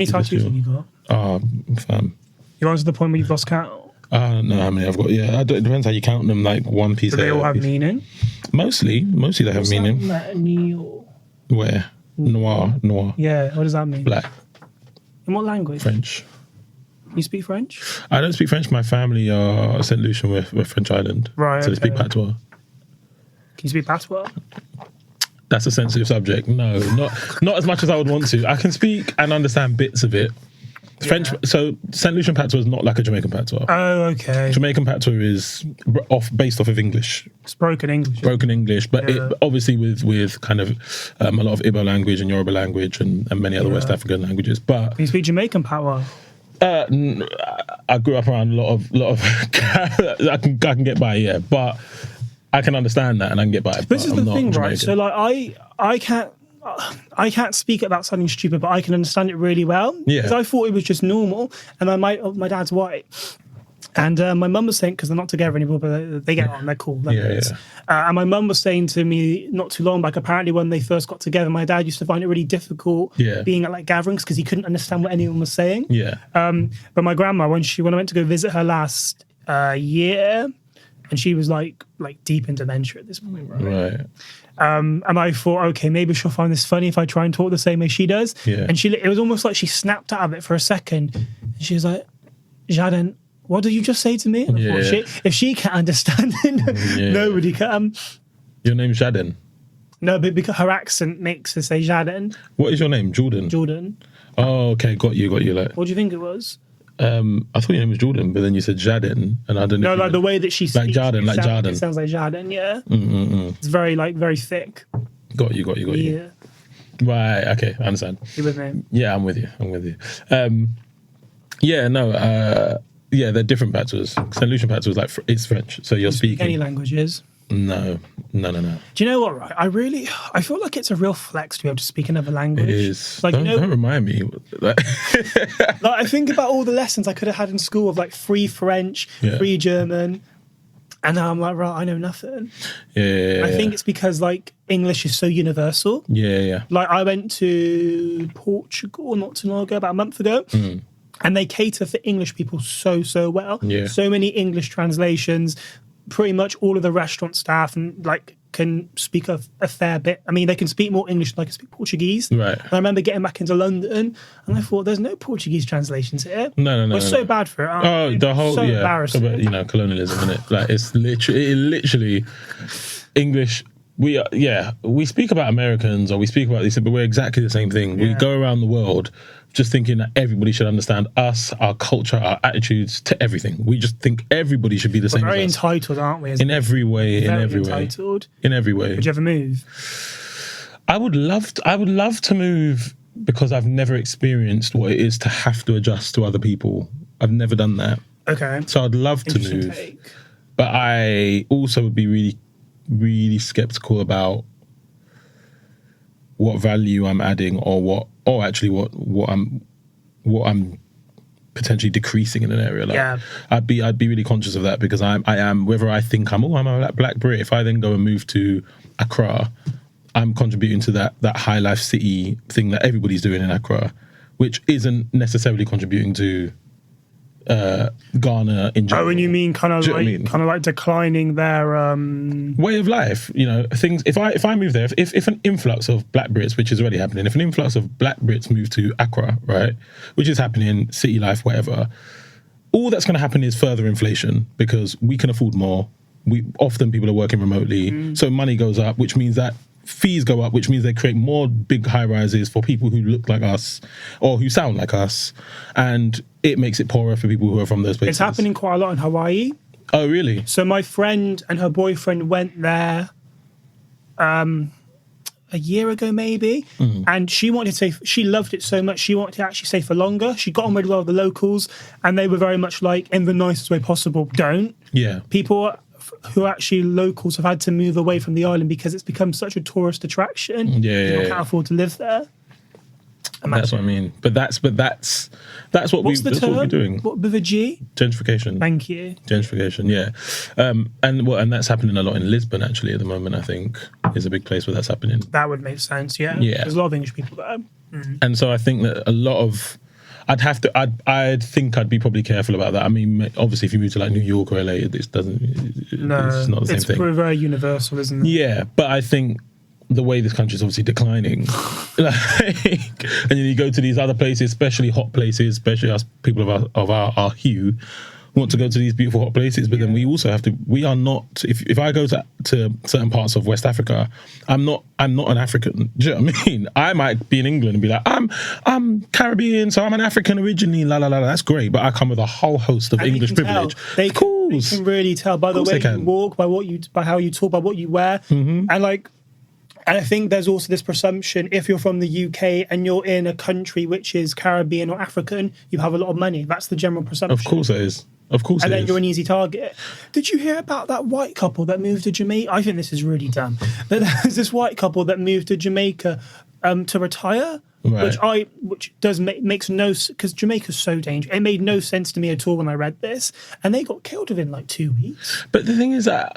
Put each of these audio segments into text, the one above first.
many tattoos have you got? Fam. You're on to the point where you've lost count. I don't know how many I've got. Yeah, it depends how you count them. Like one piece. Do they all have meaning? Mostly they have meaning. Neo. Where? Noir. Yeah, what does that mean? Black. In what language? French. You speak French? I don't speak French. My family are St. Lucian with French Island. Right. So they speak patois. Can you speak patois? That's a sensitive subject. No, not as much as I would want to. I can speak and understand bits of it. French. So St. Lucian patois is not like a Jamaican patois. Oh, okay. Jamaican patois is based off of English. It's broken English. But it, obviously with kind of a lot of Igbo language and Yoruba language and many other West African languages. But can you speak Jamaican patois? I grew up around a lot of I can get by, yeah, but I can understand that and I can get by. This is the thing, Jamaican. right? So like I can't speak about something stupid, but I can understand it really well. Yeah. Because I thought it was just normal, and my dad's white. And my mum was saying, because they're not together anymore, but they get on, they're cool. And my mum was saying to me not too long back, apparently when they first got together, my dad used to find it really difficult being at like gatherings because he couldn't understand what anyone was saying. Yeah. But my grandma, when I went to go visit her last year, and she was like deep in dementia at this point, right? And I thought, okay, maybe she'll find this funny if I try and talk the same way she does. Yeah. And it was almost like she snapped out of it for a second. And she was like, Jaden, what did you just say to me? And I thought, if she can't understand it, nobody can. Your name's Jaden? No, but because her accent makes her say Jaden. What is your name? Jordan? Oh, okay, got you. Like, what do you think it was? I thought your name was Jordan, but then you said Jaden, and I don't know. No, like the way that she speaks. Like Jaden. It sounds like Jaden, yeah. It's very thick. Got you. Yeah. Right, okay, I understand. You with me? Yeah, I'm with you. They're different patois. St. Lucian patois is it's French, so you're speaking any languages. No. Do you know what, right? I feel like it's a real flex to be able to speak another language. It is. Like, don't remind me. Like, I think about all the lessons I could have had in school of like free French, free German, and now I'm like, right, I know nothing. Yeah. I think it's because like English is so universal. Yeah. Like I went to Portugal not too long ago, about a month ago. And they cater for English people so well. Yeah. So many English translations. Pretty much all of the restaurant staff and like can speak a fair bit. I mean, they can speak more English than I can speak Portuguese. Right. And I remember getting back into London and I thought, there's no Portuguese translations here. No. We're so bad for it. The whole so embarrassing. But, colonialism, isn't it? Like it's literally English. We speak about Americans or we speak about these, but we're exactly the same thing. Yeah. We go around the world just thinking that everybody should understand us, our culture, our attitudes to everything. We just think everybody should be the same as us. We're very entitled, aren't we? In every way. Entitled. In every way. Would you ever move? I would love to move because I've never experienced what it is to have to adjust to other people. I've never done that. Okay. So I'd love to move. But I also would be really, really skeptical about what value I'm adding or what I'm potentially decreasing in an area. Like, I'd be really conscious of that because I am whether I think I'm a black Brit. If I then go and move to Accra, I'm contributing to that high life city thing that everybody's doing in Accra, which isn't necessarily contributing to Ghana in general. Oh, and you mean kind of like declining their way of life? Things. If I move there, if an influx of Black Brits, which is already happening, if an influx of Black Brits move to Accra, right, which is happening, city life, whatever, all that's going to happen is further inflation because we can afford more. People are working remotely, so money goes up, which means that fees go up, which means they create more big high rises for people who look like us or who sound like us, and it makes it poorer for people who are from those places. It's happening quite a lot in Hawaii. Oh, really? So my friend and her boyfriend went there a year ago maybe, and she loved it so much she wanted to actually stay for longer. She got on really well with the locals and they were very much like, in the nicest way possible, don't. Yeah. People who are actually locals have had to move away from the island because it's become such a tourist attraction. People can't afford to live there. That's what I mean. But that's what we're doing. What with a G? Gentrification. Thank you. Gentrification, yeah. And that's happening a lot in Lisbon actually at the moment. I think is a big place where that's happening. That would make sense. Yeah. Yeah. There's a lot of English people there. And so I think that a lot of I'd think I'd be probably careful about that. I mean, obviously, if you move to like New York or LA, it's not the same thing. It's very universal, isn't it? Yeah, but I think the way this country is obviously declining, and then you go to these other places, especially hot places, especially us people of our hue, want to go to these beautiful hot places, but then we also have to. We are not. If I go to certain parts of West Africa, I'm not an African. Do you know what I mean? I might be in England and be like, I'm Caribbean, so I'm an African originally. La la la. That's great, but I come with a whole host of English privilege. They can really tell by the way you walk, by how you talk, by what you wear, and like. And I think there's also this presumption, if you're from the UK and you're in a country which is Caribbean or African, you have a lot of money. That's the general presumption. Of course it is. And then you're an easy target. Did you hear about that white couple that moved to Jamaica? I think this is really dumb. But there's this white couple that moved to Jamaica to retire, right. which makes no sense, because Jamaica's so dangerous. It made no sense to me at all when I read this. And they got killed within like 2 weeks. But the thing is that,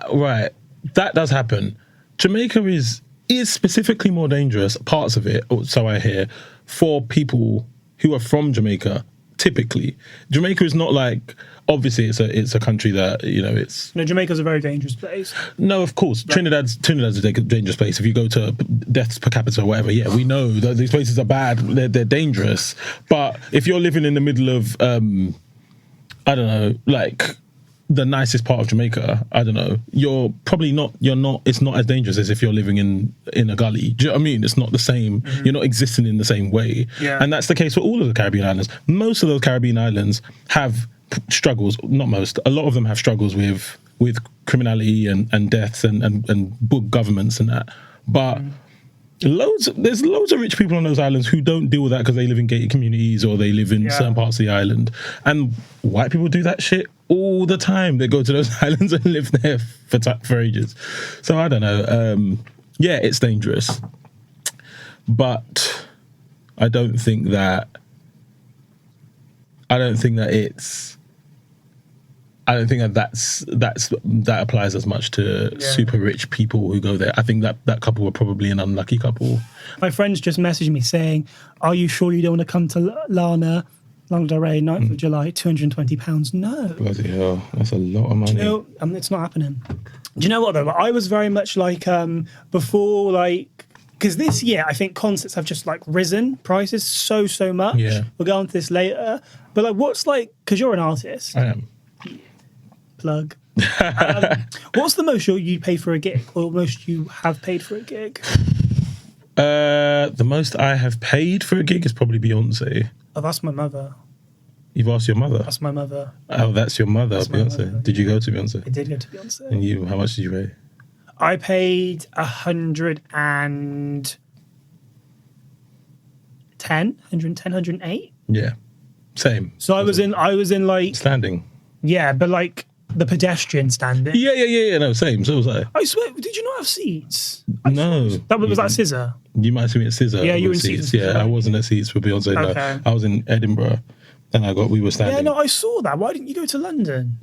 that does happen. Jamaica is specifically more dangerous, parts of it, so I hear, for people who are from Jamaica. Typically, Jamaica is not like, obviously it's a country that, you know, it's... No, Jamaica's a very dangerous place. No, of course. Right. Trinidad's a dangerous place. If you go to deaths per capita or whatever, yeah, we know that these places are bad, they're dangerous. But if you're living in the middle of, I don't know, like... the nicest part of Jamaica, I don't know, it's not as dangerous as if you're living in a gully. Do you know what I mean? It's not the same. Mm-hmm. You're not existing in the same way. Yeah. And that's the case for all of the Caribbean islands. Most of those Caribbean islands have struggles, not most, a lot of them have struggles with criminality and deaths and bug governments and that. But there's loads of rich people on those islands who don't deal with that because they live in gated communities or they live in certain parts of the island. And white people do that shit all the time. They go to those islands and live there for ages. So I don't know. Yeah, it's dangerous. But I don't think that that applies as much to super rich people who go there. I think that couple were probably an unlucky couple. My friends just messaged me saying, "Are you sure you don't want to come to Lana Del Rey, 9th of July, £220? No. Bloody hell, that's a lot of money. Do you know, it's not happening. Do you know what though? I was very much like before, like, because this year I think concerts have just like risen prices so much. Yeah, we'll go on to this later. But like, what's like? Because you're an artist. I am. Plug. What's the most you pay for a gig, or most you have paid for a gig? The most I have paid for a gig is probably Beyonce. Oh, that's my mother. You've asked your mother? That's my mother. Oh, that's your mother, that's Beyonce. Mother, did you go to Beyonce? I did go to Beyonce. And how much did you pay? I paid 110, Yeah, same. So I was in like standing. Yeah, but like the pedestrian standing. Yeah. No, same. So was I. I swear, did you not have seats? No. Was that Scissor? You might have been at Scissor. Yeah, you were in seats. Yeah, I wasn't at seats for Beyonce. Okay. No, I was in Edinburgh, and we were standing. Yeah, no, I saw that. Why didn't you go to London?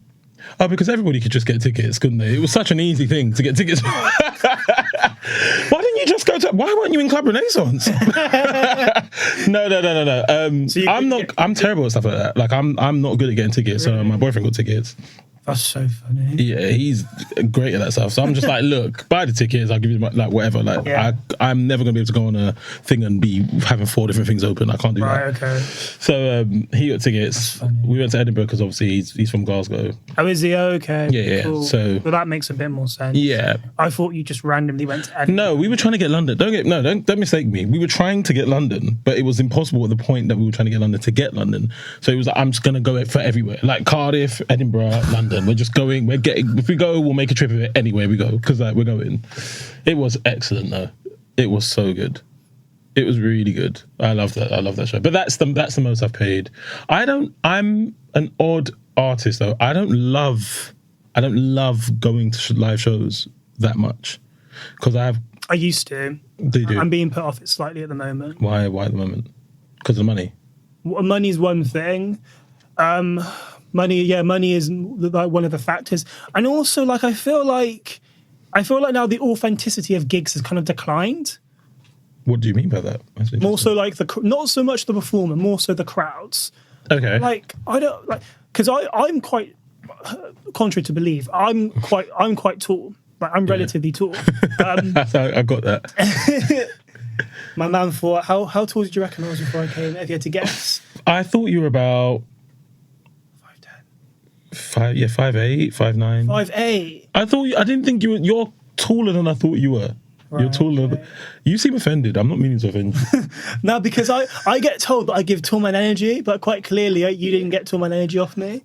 Oh, because everybody could just get tickets, couldn't they? It was such an easy thing to get tickets. Why didn't you just go to? Why weren't you in Club Renaissance? No. So I'm terrible at stuff like that. Like I'm not good at getting tickets. Really? So my boyfriend got tickets. That's so funny. Yeah, he's great at that stuff. So I'm just like, look, buy the tickets. I'll give you like whatever. Like I'm never gonna be able to go on a thing and be having 4 different things open. I can't do that. Right. Okay. So he got tickets. We went to Edinburgh because obviously he's from Glasgow. Oh, is he? Okay. Yeah. Cool. So that makes a bit more sense. Yeah. I thought you just randomly went to Edinburgh. No, we were trying to get London. Don't mistake me. We were trying to get London, but it was impossible at the point that we were trying to get London to get London. So it was like, I'm just gonna go for everywhere, like Cardiff, Edinburgh, London. We're just going. If we go, we'll make a trip of it anywhere we go because we're going. It was excellent though. It was so good. It was really good. I love that show. But that's the most I've paid. I'm an odd artist though. I don't love going to live shows that much because I used to. Do you? I'm being put off it slightly at the moment. Why at the moment? Because of money. Money's one thing. Money is like one of the factors, and also like I feel like now the authenticity of gigs has kind of declined. What do you mean by that? More so like not so much the performer, more so the crowds. Okay. Like, I don't like, because I'm quite contrary to belief. I'm quite tall. Like, I'm relatively tall. I got that. My man thought, how tall did you reckon I was before I came? If you had to guess, I thought you were about 5'10", 5'8", 5'9". 5'8". I didn't think you were. You're taller than I thought you were. Right, You're taller. okay. You seem offended. I'm not meaning to offend you. No, because I get told that I give tall man energy, but quite clearly you didn't get tall man energy off me.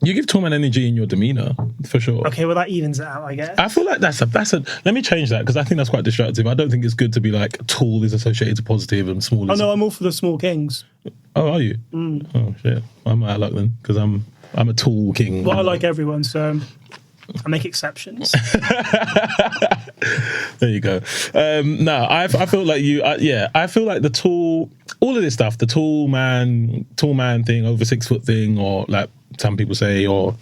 You give tall man energy in your demeanor, for sure. Okay, well that evens it out, I guess. I feel like that's a. Let me change that, because I think that's quite destructive. I don't think it's good to be like tall is associated to positive and small is. Oh no, I'm all for the small kings. Oh, are you? Oh shit, I'm out of luck then, because I'm a tall king. Well, I like everyone, so I make exceptions. There you go. No, I feel like you. I feel like the tall, all of this stuff, the tall man thing, over 6 foot thing, or like some people say, or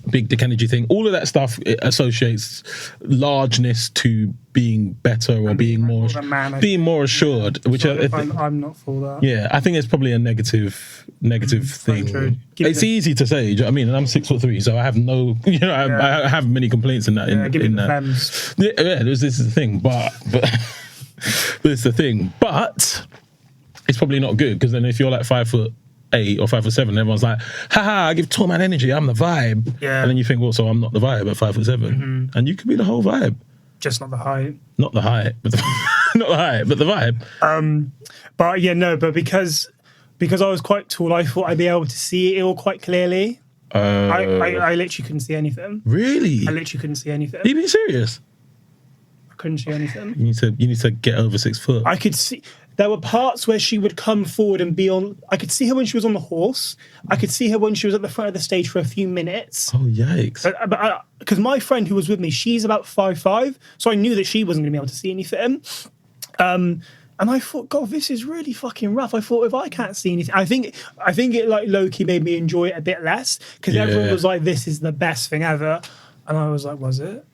big dick energy thing. All of that stuff, it associates largeness to being better or being more assured. Yeah, which I'm not for that. Yeah, I think it's probably a negative thing. True. It's easy to say. Do you know what I mean? And I'm 6'3", so I have no. I have many complaints in that. Give in me the that. fems. Yeah, this is the thing, but this is the thing. But it's probably not good, because then if you're like 5'8" or 5'7", everyone's like, haha, I give tall man energy, I'm the vibe. Yeah. And then you think, well, so I'm not the vibe at 5'7", and you could be the whole vibe. Just not the height. Not the height, but not the height, but the vibe. But yeah, no, but because I was quite tall, I thought I'd be able to see it all quite clearly. I literally couldn't see anything. Really? I literally couldn't see anything. Are you being serious? I couldn't see anything. You need to get over 6 foot. I could see. There were parts where she would come forward and be on. I could see her when she was on the horse. I could see her when she was at the front of the stage for a few minutes. Oh, yikes. But because my friend who was with me, she's about 5'5", so I knew that she wasn't going to be able to see anything. And I thought, God, this is really fucking rough. I thought, if I can't see anything, I think it like low-key made me enjoy it a bit less, because everyone was like, this is the best thing ever. And I was like, was it?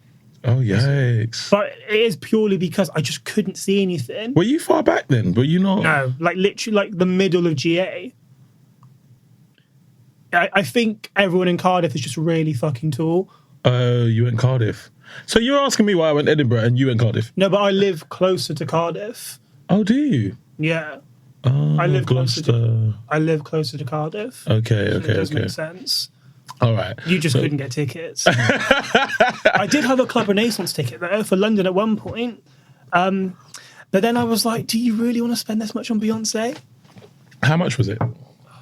Oh, yikes. But it is purely because I just couldn't see anything. Were you far back then? Were you not? No, like literally like the middle of GA. I think everyone in Cardiff is just really fucking tall. Oh, you went Cardiff. So you're asking me why I went Edinburgh and you went Cardiff? No, but I live closer to Cardiff. Oh, do you? Yeah. Oh, I live Gloucester. I live closer to Cardiff. Okay, So it does make sense. All right. You just couldn't get tickets. I did have a Club Renaissance ticket though for London at one point. But then I was like, do you really want to spend this much on Beyonce? How much was it? Oh,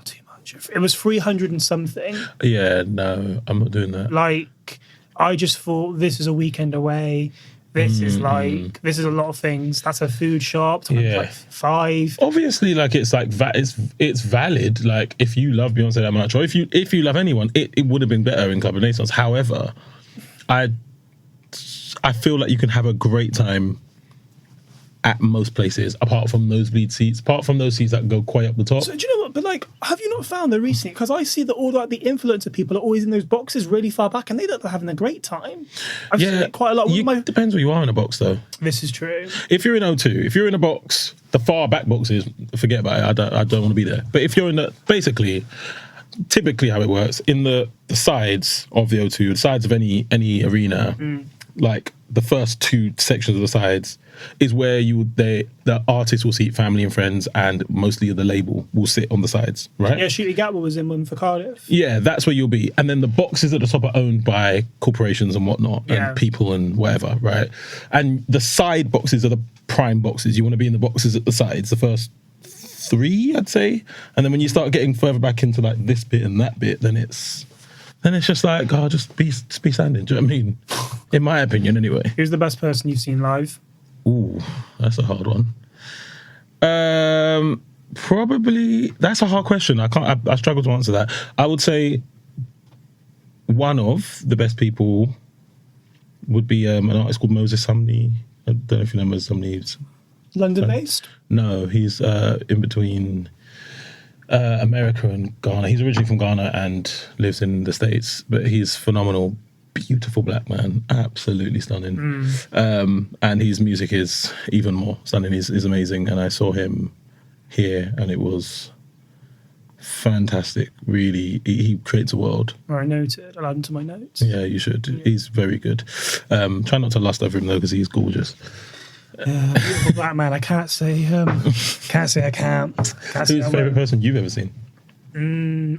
too much. It was 300 and something. Yeah, no, I'm not doing that. Like, I just thought, this is a weekend away. This is like, this is a lot of things. That's a food shop. Yeah. Like 5. Obviously, like it's valid. Like if you love Beyonce that much, or if you love anyone, it would have been better in Club Renaissance. However, I feel like you can have a great time at most places, apart from nosebleed seats, apart from those seats that go quite up the top. So do you know what? But like, have you not found that recently? Because I see that all like the influencer people are always in those boxes really far back, and they look like they're having a great time. I've seen it quite a lot. Depends where you are in a box, though. This is true. If you're in O2, if you're in a box, the far back boxes, forget about it. I don't want to be there. But if you're in typically how it works, in the sides of the O2, the sides of any arena, like the first 2 sections of the sides is where the artist will seat family and friends, and mostly the label will sit on the sides, right? Yeah, Shooty Gatwa was in one for Cardiff. Yeah, that's where you'll be. And then the boxes at the top are owned by corporations and whatnot, and people and whatever, right? And the side boxes are the prime boxes. You want to be in the boxes at the sides, the first 3, I'd say. And then when you start getting further back into like this bit and that bit, then it's just like, oh, just be standing. Do you know what I mean? In my opinion, anyway. Who's the best person you've seen live? Ooh, that's a hard one. Probably, that's a hard question. I struggle to answer that. I would say one of the best people would be an artist called Moses Sumney. I don't know if you know Moses Sumney. London-based? No, he's in between America and Ghana. He's originally from Ghana and lives in the States, but he's phenomenal. Beautiful black man, absolutely stunning. And his music is even more stunning. He's amazing. And I saw him here, and it was Fantastic. Really, he creates a world. Or I noted. I'll add him to my notes. Yeah, you should. Yeah. He's very good. Try not to lust over him though, because he's gorgeous. Beautiful black man. I can't say. Can't say I can't. Who's your favourite person you've ever seen?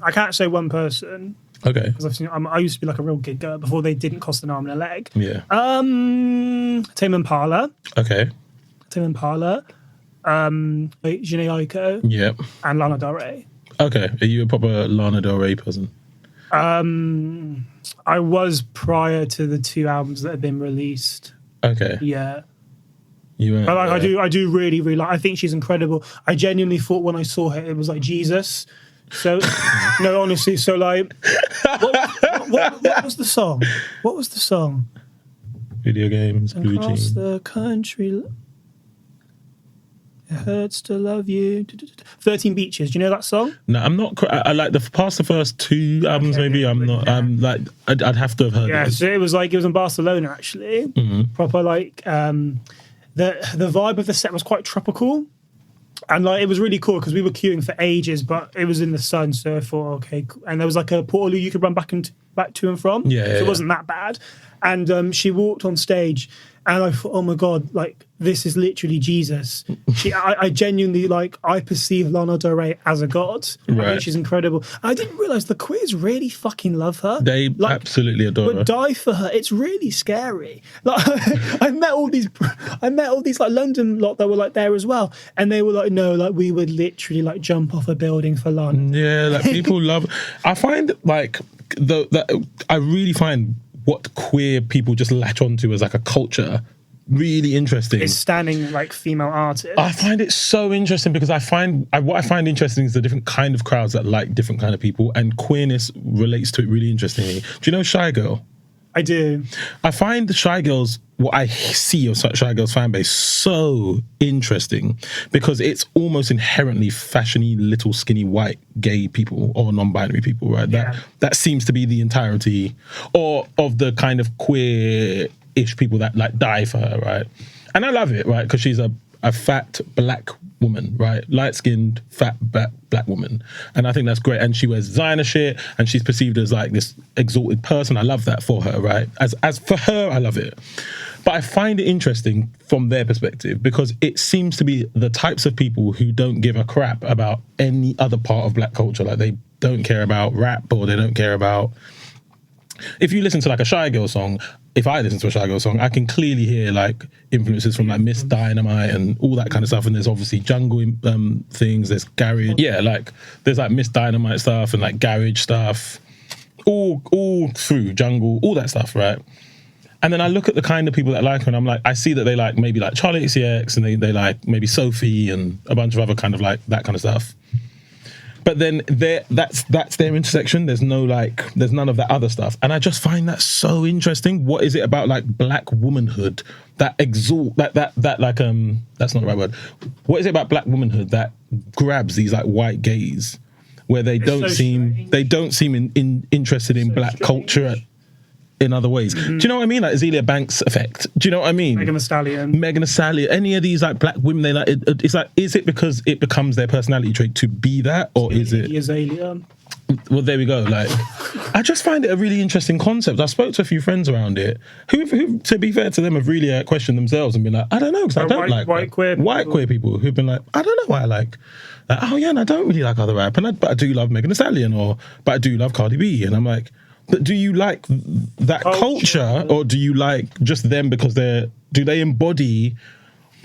I can't say one person. Okay. Because I've seen. I used to be like a real gig girl before they didn't cost an arm and a leg. Yeah. Tame Impala. Okay. Tame Impala. Janae Aiko. Yep. And Lana Del Rey. Okay. Are you a proper Lana Del Rey person? I was prior to the 2 albums that had been released. Okay. Yeah. You weren't, But like, I do really, really like. I think she's incredible. I genuinely thought when I saw her, it was like Jesus. So, no, honestly. So, like, what was the song? What was the song? Video games, blue Across jeans. the country, it hurts to love you. 13 Beaches. Do you know that song? No, I'm not. I like the first 2 albums. Okay, maybe I'm not. yeah. I'm like. I'd have to have heard. Yeah. it. So it was in Barcelona actually. Mm-hmm. Proper like the vibe of the set was quite tropical. And like it was really cool because we were queuing for ages, but it was in the sun, so I thought, okay, cool. And there was like a portal you could run back to and from. Yeah, so yeah. it wasn't that bad. And she walked on stage, and I thought, oh my god, like this is literally Jesus. I genuinely I perceive Lana Del Rey as a god. I Right. think she's incredible. I didn't realize the queers really fucking love her. They absolutely adore her. Would die for her. It's really scary. Like I met all these like London lot that were like there as well, and they were like, no, like we would literally like jump off a building for Lana. Yeah, like people love. I find like I really find what queer people just latch onto as like a culture really interesting. It's standing like female artists. I find it so interesting because what I find interesting is the different kind of crowds that like different kind of people, and queerness relates to it really interestingly. Do you know Shy Girl? I do. I find the Shy Girls, what I see of Shy Girls fan base, so interesting because it's almost inherently fashiony, little skinny white gay people or non-binary people, right? Yeah. That seems to be the entirety or of the kind of queer-ish people that like die for her, right? And I love it, right? Because she's a fat black woman, right? Light-skinned, fat black woman. And I think that's great. And she wears designer shit and she's perceived as like this exalted person. I love that for her, right? As for her, I love it. But I find it interesting from their perspective because it seems to be the types of people who don't give a crap about any other part of black culture. Like they don't care about rap or they don't care about... If you listen to like a Shy Girl song, if I listen to a Shy Girl song, I can clearly hear like influences from like Miss Dynamite and all that kind of stuff. And there's obviously jungle things, there's garage. Yeah, like there's like Miss Dynamite stuff and like garage stuff, all through jungle, all that stuff, right? And then I look at the kind of people that like her and I'm like, I see that they like maybe like Charlie XCX and they like maybe Sophie and a bunch of other kind of like that kind of stuff. But then that's their intersection. There's none of that other stuff. And I just find that so interesting. What is it about like black womanhood that exalt that's not the right word. What is it about black womanhood that grabs these like white gays where they don't seem interested in black culture in other ways? Mm-hmm. Do you know what I mean? Like Azealia Banks effect. Do you know what I mean? Megan Thee Stallion. Any of these like black women, they like. It's like, is it because it becomes their personality trait to be that, or is it? Azalea. Well, there we go. Like, I just find it a really interesting concept. I spoke to a few friends around it who, to be fair to them, have really questioned themselves and been like, I don't know, because I don't like white queer people who've been like, I don't know why I like. Oh yeah, and I don't really like other rap, but I do love Megan Thee Stallion, but I do love Cardi B, and I'm like. But do you like that culture or do you like just them because do they embody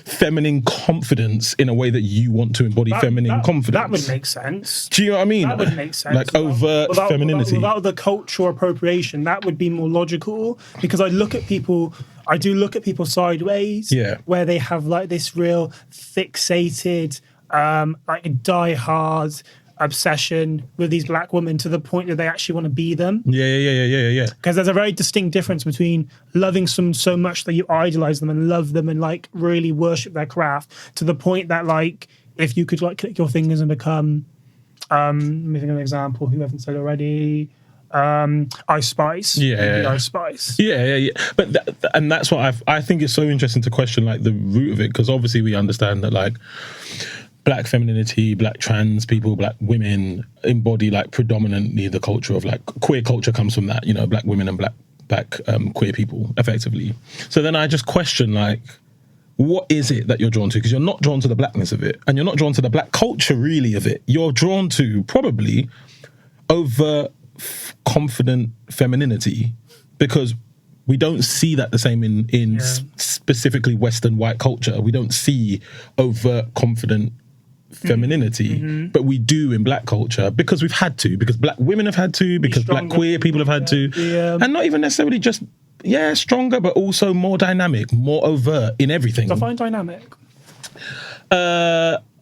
feminine confidence in a way that you want to embody feminine confidence? That would make sense. Do you know what I mean? That would make sense. Like overt femininity. Without the cultural appropriation, that would be more logical because I do look at people sideways where they have like this real fixated, like die-hard obsession with these black women to the point that they actually want to be them. Yeah. Because there's a very distinct difference between loving someone so much that you idolize them and love them and like really worship their craft to the point that like if you could like click your fingers and become let me think of an example who haven't said already. Ice Spice. Ice Spice. Yeah. But that's what I think is so interesting to question like the root of it, because obviously we understand that like black femininity, black trans people, black women embody like predominantly the culture of like queer culture comes from that, you know, black women and black queer people effectively. So then I just question like, what is it that you're drawn to? Because you're not drawn to the blackness of it, and you're not drawn to the black culture really of it. You're drawn to probably over confident femininity, because we don't see that the same in specifically Western white culture. We don't see overt confident femininity, but we do in black culture because we've had to, because black women have had to, because black queer people have had to, and not even necessarily just stronger, but also more dynamic, more overt in everything. Define dynamic.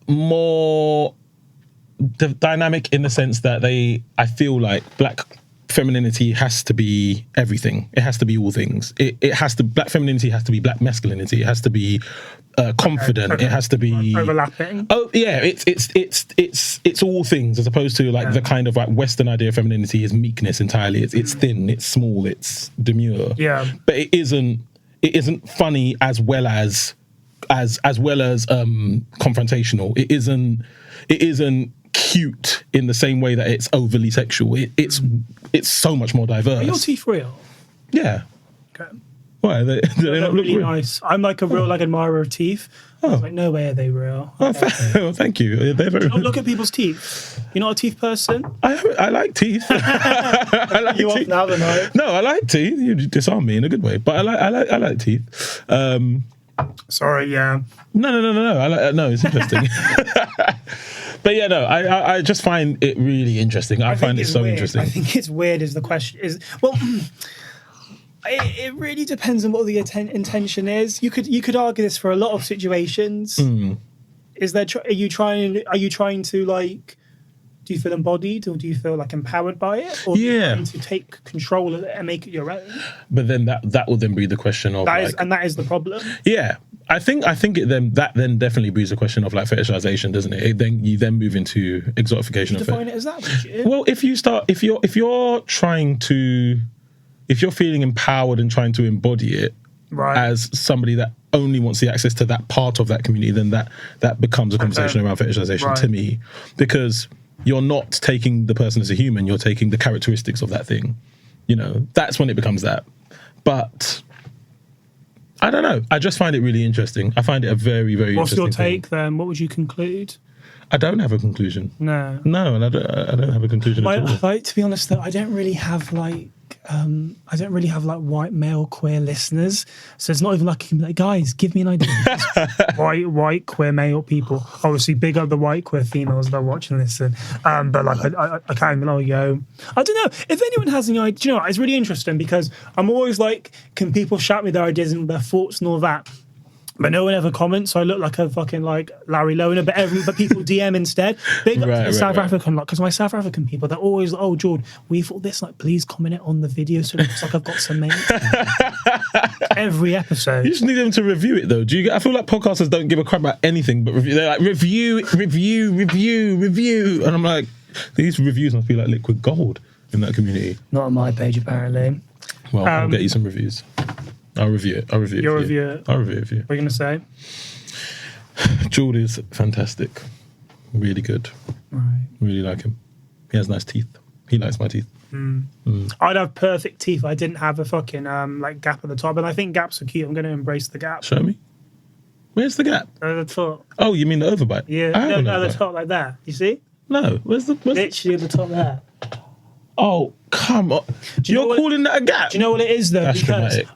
More dynamic in the sense that I feel like black femininity has to be everything. It has to be all things. It has to, black femininity has to be black masculinity. It has to be confident. Okay. It has to be overlapping. Oh yeah, it's all things, as opposed to like the kind of like Western idea of femininity is meekness entirely. It's thin, it's small, it's demure. Yeah, but it isn't funny as well as confrontational. It isn't cute in the same way that it's overly sexual. It's so much more diverse. Are your teeth real? Yeah. Okay. Why? They not look really real? Nice. I'm like a real admirer of teeth. I was like, no way are they real. Oh, thank you. They're very. Look at people's teeth. You're not a teeth person? I like teeth. I like you teeth. off now, then, no? No, I like teeth. You disarm me in a good way, but I like teeth. Sorry, yeah. No. No, it's interesting. But yeah, no, I just find it really interesting. I find it so weird. interesting. I think it's weird is the question. It really depends on what the intention is. You could argue this for a lot of situations. Is there? Are you trying to like? Do you feel embodied, or do you feel like empowered by it, or are you trying to take control of it and make it your own? But then that will then be the question of that is the problem. Yeah, I think that then definitely breeds the question of like fetishization, doesn't it? You then move into exotification of it. Define it as that, would you? Well, if you're feeling empowered and trying to embody it as somebody that only wants the access to that part of that community, then that becomes a conversation around fetishization to me, because you're not taking the person as a human, you're taking the characteristics of that thing. You know, that's when it becomes that. But I don't know. I just find it really interesting. I find it a very, very interesting What's your take thing. then? What would you conclude? I don't have a conclusion. No, and I don't have a conclusion at all. Like, to be honest, though, I don't really have like white male queer listeners, so it's not even like you can be like, guys, give me an idea. white queer male people, obviously big up the white queer females that are watching this, but like I can't even I don't know if anyone has any idea. Do you know what? It's really interesting, because I'm always like, can people shout me their ideas and their thoughts and all that? But no one ever comments, so I look like a fucking like Larry Loner. But people DM instead. Big up to the South African lot, because my South African people, they're always like, "Oh, Jord, we thought this. Like, please comment it on the video, so it looks like I've got some mates." Every episode, you just need them to review it, though. I feel like podcasters don't give a crap about anything but review. They're like review, and I'm like, these reviews must be like liquid gold in that community. Not on my page, apparently. Well, I'll get you some reviews. I'll review it. You'll review it. I'll review it for you. What are you going to say? Jord is fantastic. Really good. Right. Really like him. He has nice teeth. He likes my teeth. I'd have perfect teeth. I didn't have a fucking like gap at the top, and I think gaps are cute. I'm going to embrace the gap. Show me. Where's the gap? At the top. Oh, you mean the overbite? Yeah. No, the top like that. You see? No. Literally at the top there. Oh, come on. You're calling that a gap? Do you know what it is, though? That's because dramatic.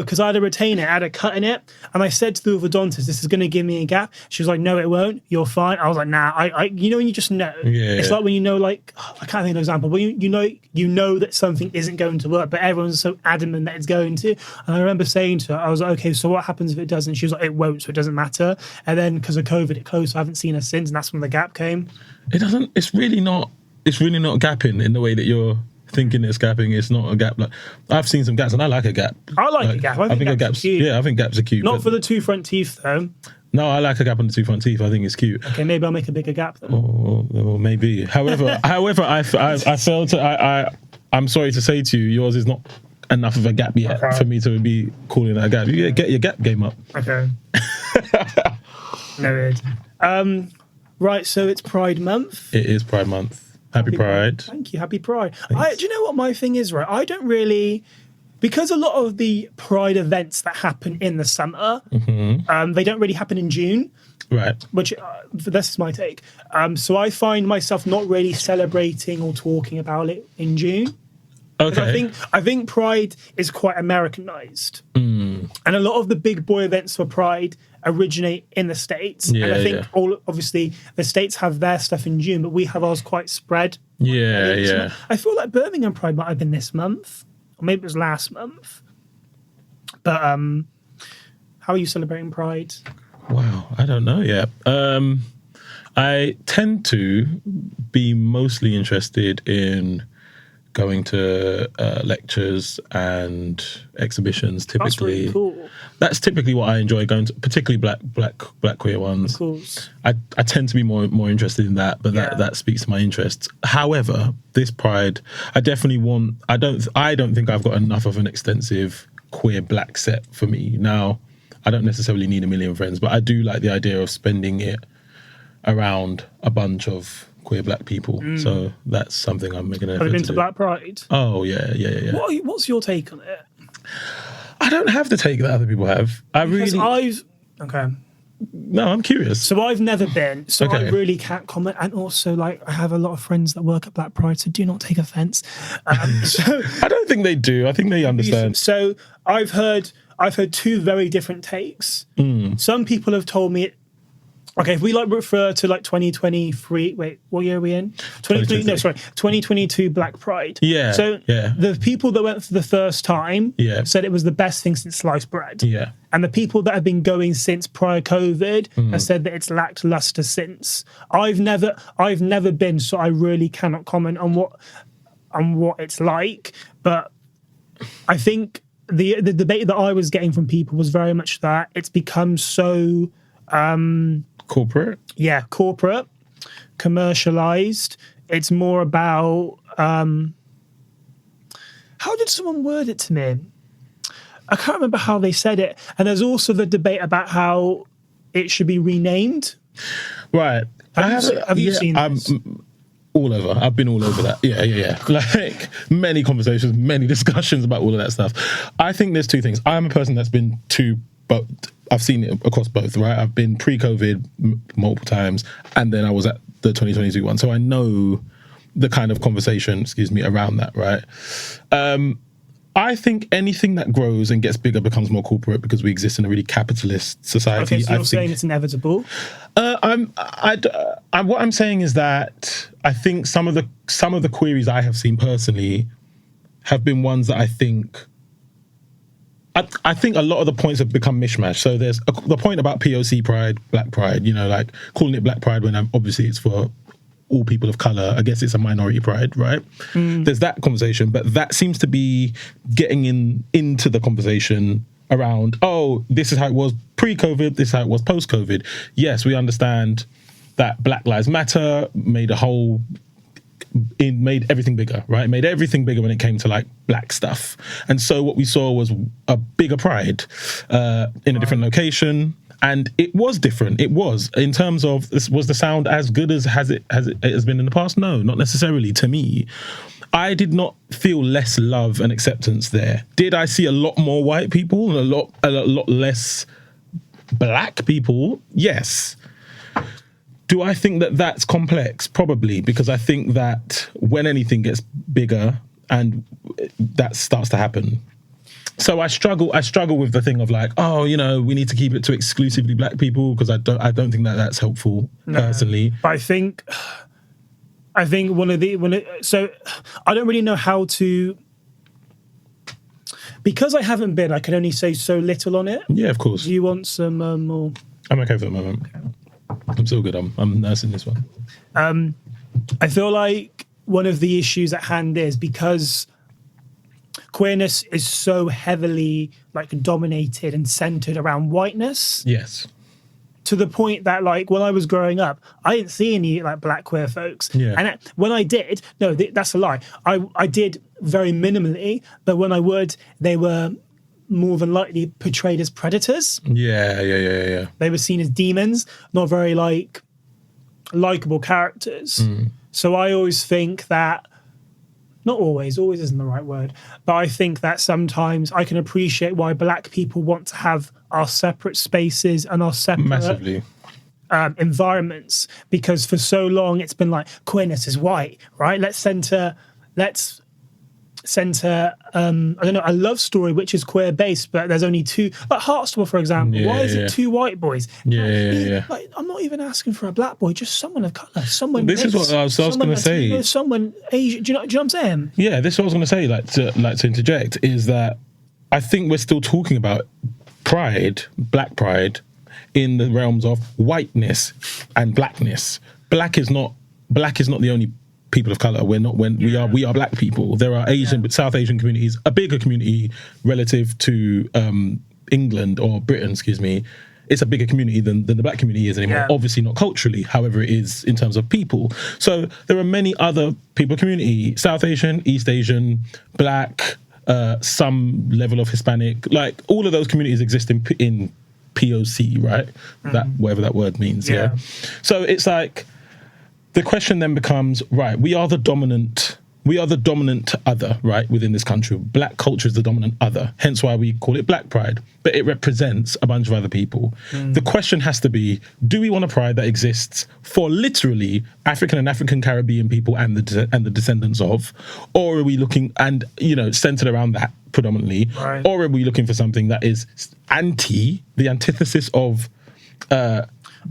because I had a retainer, I had a cut in it, and I said to the orthodontist, "This is going to give me a gap." She was like, "No, it won't. You're fine." I was like, "Nah." You know when you just know. Yeah. It's like when you know, like, I can't think of an example, but you know that something isn't going to work, but everyone's so adamant that it's going to. And I remember saying to her, I was like, "Okay, so what happens if it doesn't?" She was like, "It won't, so it doesn't matter." And then because of COVID, it closed. So I haven't seen her since, and that's when the gap came. It doesn't. It's really not gapping in the way that you're thinking it's gapping. It's not a gap. Like, I've seen some gaps, and I like a gap. I like a gap. I think gaps are cute. Yeah, I think gaps are cute. Not for the two front teeth, though. No, I like a gap on the two front teeth. I think it's cute. Okay, maybe I'll make a bigger gap then. Or maybe. However, I felt I'm sorry to say to you, yours is not enough of a gap yet for me to be calling that a gap. You get your gap game up. Okay. No, right, so it's Pride Month. It is Pride Month. Happy Pride. Thank you. Happy Pride. Do you know what my thing is, right? I don't really... Because a lot of the Pride events that happen in the summer, they don't really happen in June. Right. Which, this is my take. So I find myself not really celebrating or talking about it in June. Okay. I think Pride is quite Americanized. And a lot of the big boy events for Pride originate in the States. Yeah, and I think obviously the States have their stuff in June, but we have ours quite spread. Yeah. I feel like Birmingham Pride might have been this month, or maybe it was last month. But how are you celebrating Pride? Wow, I don't know yet. I tend to be mostly interested in going to lectures and exhibitions. Typically, that's really cool. That's typically what I enjoy going to, particularly black queer ones. Of course, I tend to be more interested in that, but that speaks to my interests. However, this Pride, I definitely want. I don't think I've got enough of an extensive queer black set for me now. I don't necessarily need a million friends, but I do like the idea of spending it around a bunch of queer black people. So that's something I'm making an effort to do. Have you been to Black Pride? Oh, yeah. What's your take on it? I don't have the take that other people have. Okay. No, I'm curious. So I've never been, so Okay. I really can't comment. And also, like, I have a lot of friends that work at Black Pride, so do not take offence. So I don't think they do. I think they understand. So I've heard two very different takes. Some people have told me, okay, if we like refer to like 2023, wait, what year are we in? 2022 Black Pride. Yeah. So the people that went for the first time said it was the best thing since sliced bread. Yeah. And the people that have been going since prior COVID have said that it's lackluster since. I've never been, so I really cannot comment on what it's like. But I think the debate that I was getting from people was very much that it's become so corporate. Yeah, corporate, commercialized. It's more about how did someone word it to me? I can't remember how they said it. And there's also the debate about how it should be renamed. Right. Have you seen this? All over. I've been all over that. Yeah. Like many conversations, many discussions about all of that stuff. I think there's two things. I'm a person that's been to both. I've seen it across both, right? I've been pre-COVID multiple times, and then I was at the 2022 one. So I know the kind of conversation, around that, right? I think anything that grows and gets bigger becomes more corporate because we exist in a really capitalist society. Okay, so you're saying it's inevitable? What I'm saying is that I think some of the queries I have seen personally have been ones that I think a lot of the points have become mishmash. So there's the point about POC pride, black pride, like calling it black pride when obviously it's for all people of colour. I guess it's a minority pride, right? There's that conversation, but that seems to be getting into the conversation around, oh, this is how it was pre-COVID, this is how it was post-COVID. Yes, we understand that Black Lives Matter made everything bigger, right? It made everything bigger when it came to like black stuff. And so what we saw was a bigger pride in a different location. And it was different. It was, in terms of, was the sound as good as it has been in the past? No, not necessarily to me. I did not feel less love and acceptance there. Did I see a lot more white people and a lot less black people? Yes. Do I think that that's complex? Probably, because I think that when anything gets bigger and that starts to happen. So I struggle with the thing of like, oh, we need to keep it to exclusively black people, because I don't think that that's helpful personally. But I think so I don't really know how to, because I haven't been, I can only say so little on it. Yeah, of course. Do you want some more? I'm okay for the moment. Okay. I'm still good. I'm nursing this one. I feel like one of the issues at hand is because queerness is so heavily like dominated and centered around whiteness. Yes. To the point that like when I was growing up, I didn't see any like black queer folks. Yeah. And when I did, no, that's a lie. I did very minimally, but when I would, they were more than likely portrayed as predators. Yeah. They were seen as demons, not very likable characters. So I always think that, not always isn't the right word, but I think that sometimes I can appreciate why black people want to have our separate spaces and our separate Massively. Environments, because for so long it's been like queerness is white, right? Let's center I don't know, a love story which is queer based, but there's only two, like Heartstopper, for example. Why is it two white boys? Like, I'm not even asking for a black boy, just someone of colour, someone. This is what I was going to say. Someone Asian. Do you know what I'm saying? Yeah, this is what I was going to say. Like to interject is that I think we're still talking about pride, black pride, in the realms of whiteness and blackness. Black is not the only people of color. We are black people. There are South Asian communities, a bigger community relative to England or Britain, excuse me. It's a bigger community than the black community is anymore. Obviously not culturally, however it is in terms of people. So there are many other people community, South Asian, East Asian, black, some level of Hispanic, like all of those communities exist in POC, right? That whatever that word means. Yeah. So it's like, the question then becomes, right, we are the dominant other, right, within this country. Black culture is the dominant other, hence why we call it Black Pride, but it represents a bunch of other people. The question has to be, do we want a pride that exists for literally African and African Caribbean people and the descendants of, or are we looking, and, you know, centered around that predominantly, right, or are we looking for something that is the antithesis of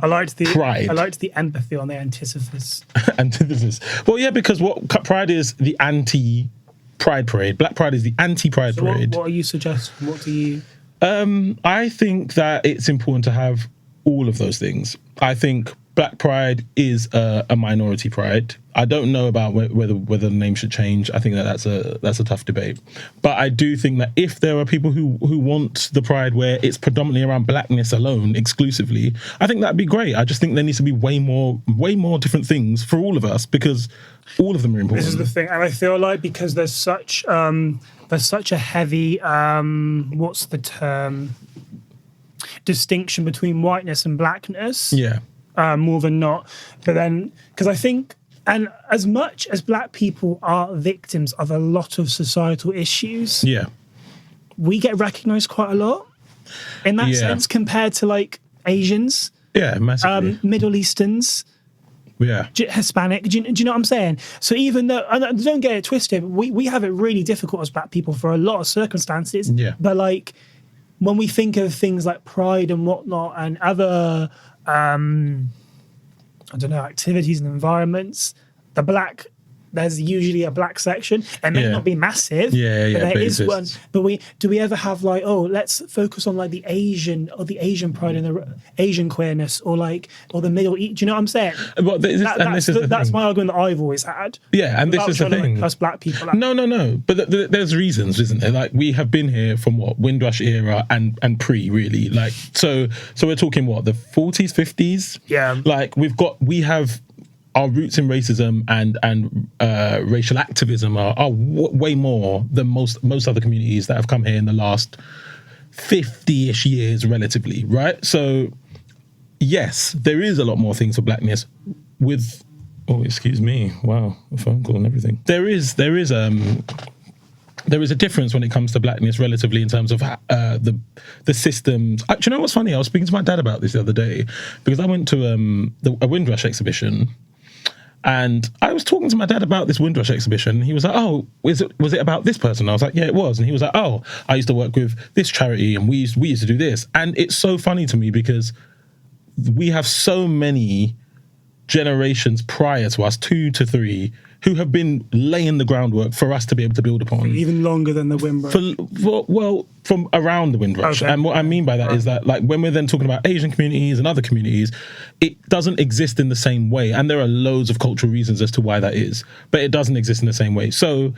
I liked the pride. I liked the empathy on the antithesis. Antithesis. Well, yeah, because what pride is the anti-pride parade. Black Pride is the anti-pride parade. What are you suggesting? What do you? I think that it's important to have all of those things. I think Black Pride is a minority pride. I don't know about whether the name should change. I think that's a tough debate. But I do think that if there are people who want the pride where it's predominantly around blackness alone, exclusively, I think that'd be great. I just think there needs to be way more different things for all of us, because all of them are important. This is the thing, and I feel like because there's such a heavy what's the term, distinction between whiteness and blackness. Yeah. More than not. But then, because I think, and as much as black people are victims of a lot of societal issues, we get recognised quite a lot in that sense compared to like Asians, massively. Middle Easterns, Hispanic. Do you know what I'm saying? So even though, and don't get it twisted, we have it really difficult as black people for a lot of circumstances. Yeah. But like when we think of things like pride and whatnot and other I don't know, activities and environments, there's usually a black section. It may not be massive, but there is one. But do we ever have like, oh, let's focus on like the Asian pride and the Asian queerness, or the Middle East? Do you know what I'm saying? Well, that's my argument that I've always had. Yeah, and this is the thing. Plus black people. No. But there's reasons, isn't there? Like, we have been here from Windrush era and pre, really. Like, so we're talking the 40s, 50s. Yeah. Like, we have our roots in racism and racial activism are way more than most other communities that have come here in the last 50-ish years, relatively, right? So, yes, there is a lot more things for blackness with... Oh, excuse me. Wow, a phone call and everything. There is a difference when it comes to blackness relatively in terms of the systems. Do you know what's funny? I was speaking to my dad about this the other day because I went to a Windrush exhibition. And I was talking to my dad about this Windrush exhibition. And he was like, "Oh, was it about this person?" I was like, "Yeah, it was." And he was like, "Oh, I used to work with this charity, and we used to do this." And it's so funny to me because we have so many generations prior to us, 2 to 3, who have been laying the groundwork for us to be able to build upon. Even longer than the Windrush. From around the Windrush. Okay. And what I mean by that is that, like, when we're then talking about Asian communities and other communities, it doesn't exist in the same way. And there are loads of cultural reasons as to why that is. But it doesn't exist in the same way. So,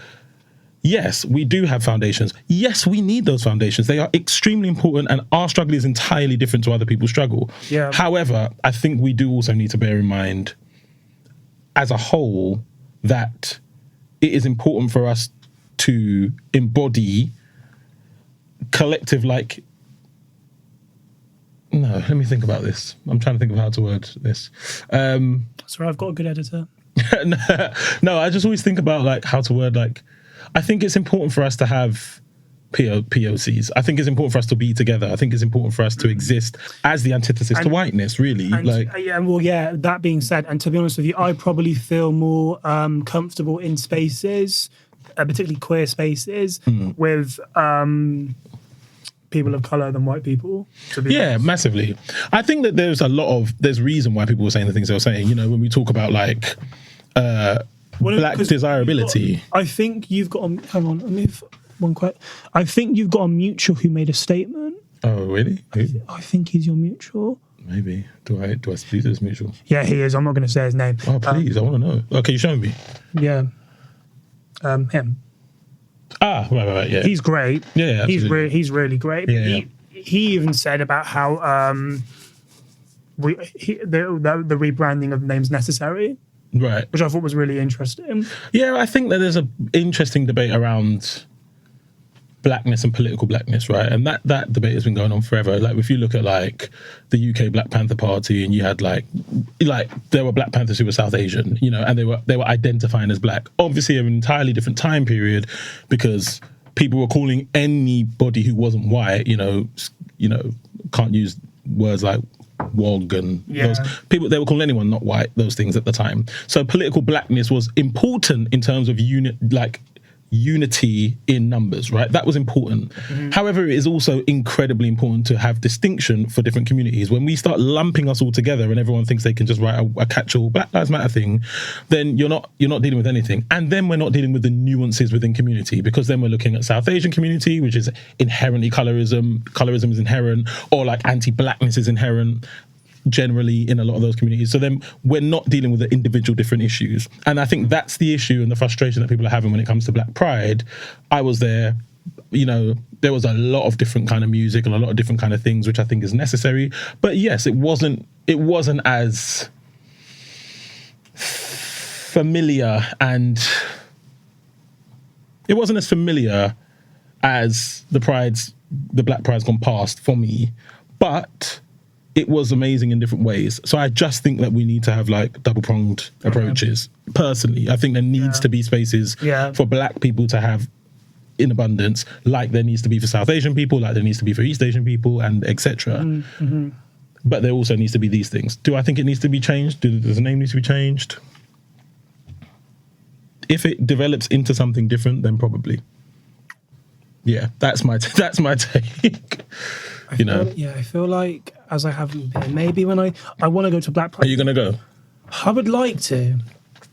yes, we do have foundations. Yes, we need those foundations. They are extremely important, and our struggle is entirely different to other people's struggle. Yeah. However, I think we do also need to bear in mind, as a whole, that it is important for us to embody collective, like, no, let me think about this. I'm trying to think of how to word this. Sorry, I've got a good editor. No, I just always think about like how to word, like, I think it's important for us to have POCs. I think it's important for us to be together. I think it's important for us to exist as the antithesis to whiteness, really. That being said, and to be honest with you, I probably feel more comfortable in spaces, particularly queer spaces, with people of colour than white people. Honest. Massively. I think that there's reason why people were saying the things they were saying. You know, when we talk about like black desirability. I think you've got hang on, let me one quote. I think you've got a mutual who made a statement. Oh, really? I think he's your mutual. Maybe. Do I speak to this mutual? Yeah, he is. I'm not going to say his name. Oh, please. I want to know. Oh, can you show me? Yeah. Him. Ah, right, yeah. He's great. Yeah, he's really great. Yeah. He even said about how the rebranding of names necessary. Right. Which I thought was really interesting. Yeah, I think that there's an interesting debate around blackness and political blackness, right? And that debate has been going on forever. Like, if you look at like the UK Black Panther Party, and you had like there were Black Panthers who were South Asian, you know, and they were identifying as black. Obviously, an entirely different time period, because people were calling anybody who wasn't white, you know, can't use words like wog and those people. They were calling anyone not white those things at the time. So political blackness was important in terms of unity in numbers, right? That was important. However, it is also incredibly important to have distinction for different communities. When we start lumping us all together and everyone thinks they can just write a catch-all Black Lives Matter thing, then you're not dealing with anything. And then we're not dealing with the nuances within community, because then we're looking at South Asian community, which is inherently colorism is inherent, or like anti-blackness is inherent generally in a lot of those communities. So then we're not dealing with the individual different issues. And I think that's the issue and the frustration that people are having when it comes to Black Pride. I was there, you know, there was a lot of different kind of music and a lot of different kind of things, which I think is necessary. But yes, it wasn't as familiar, and it wasn't as familiar as the Black Pride's gone past for me. But it was amazing in different ways. So I just think that we need to have like double-pronged approaches. Personally, I think there needs to be spaces for Black people to have in abundance, like there needs to be for South Asian people, like there needs to be for East Asian people, and etc. But there also needs to be these things. Do I think it needs to be changed? Does the name need to be changed? If it develops into something different, then probably. Yeah, that's my take. I feel like, as I haven't been, maybe when I want to go to Black Pride. Are you going to go? I would like to.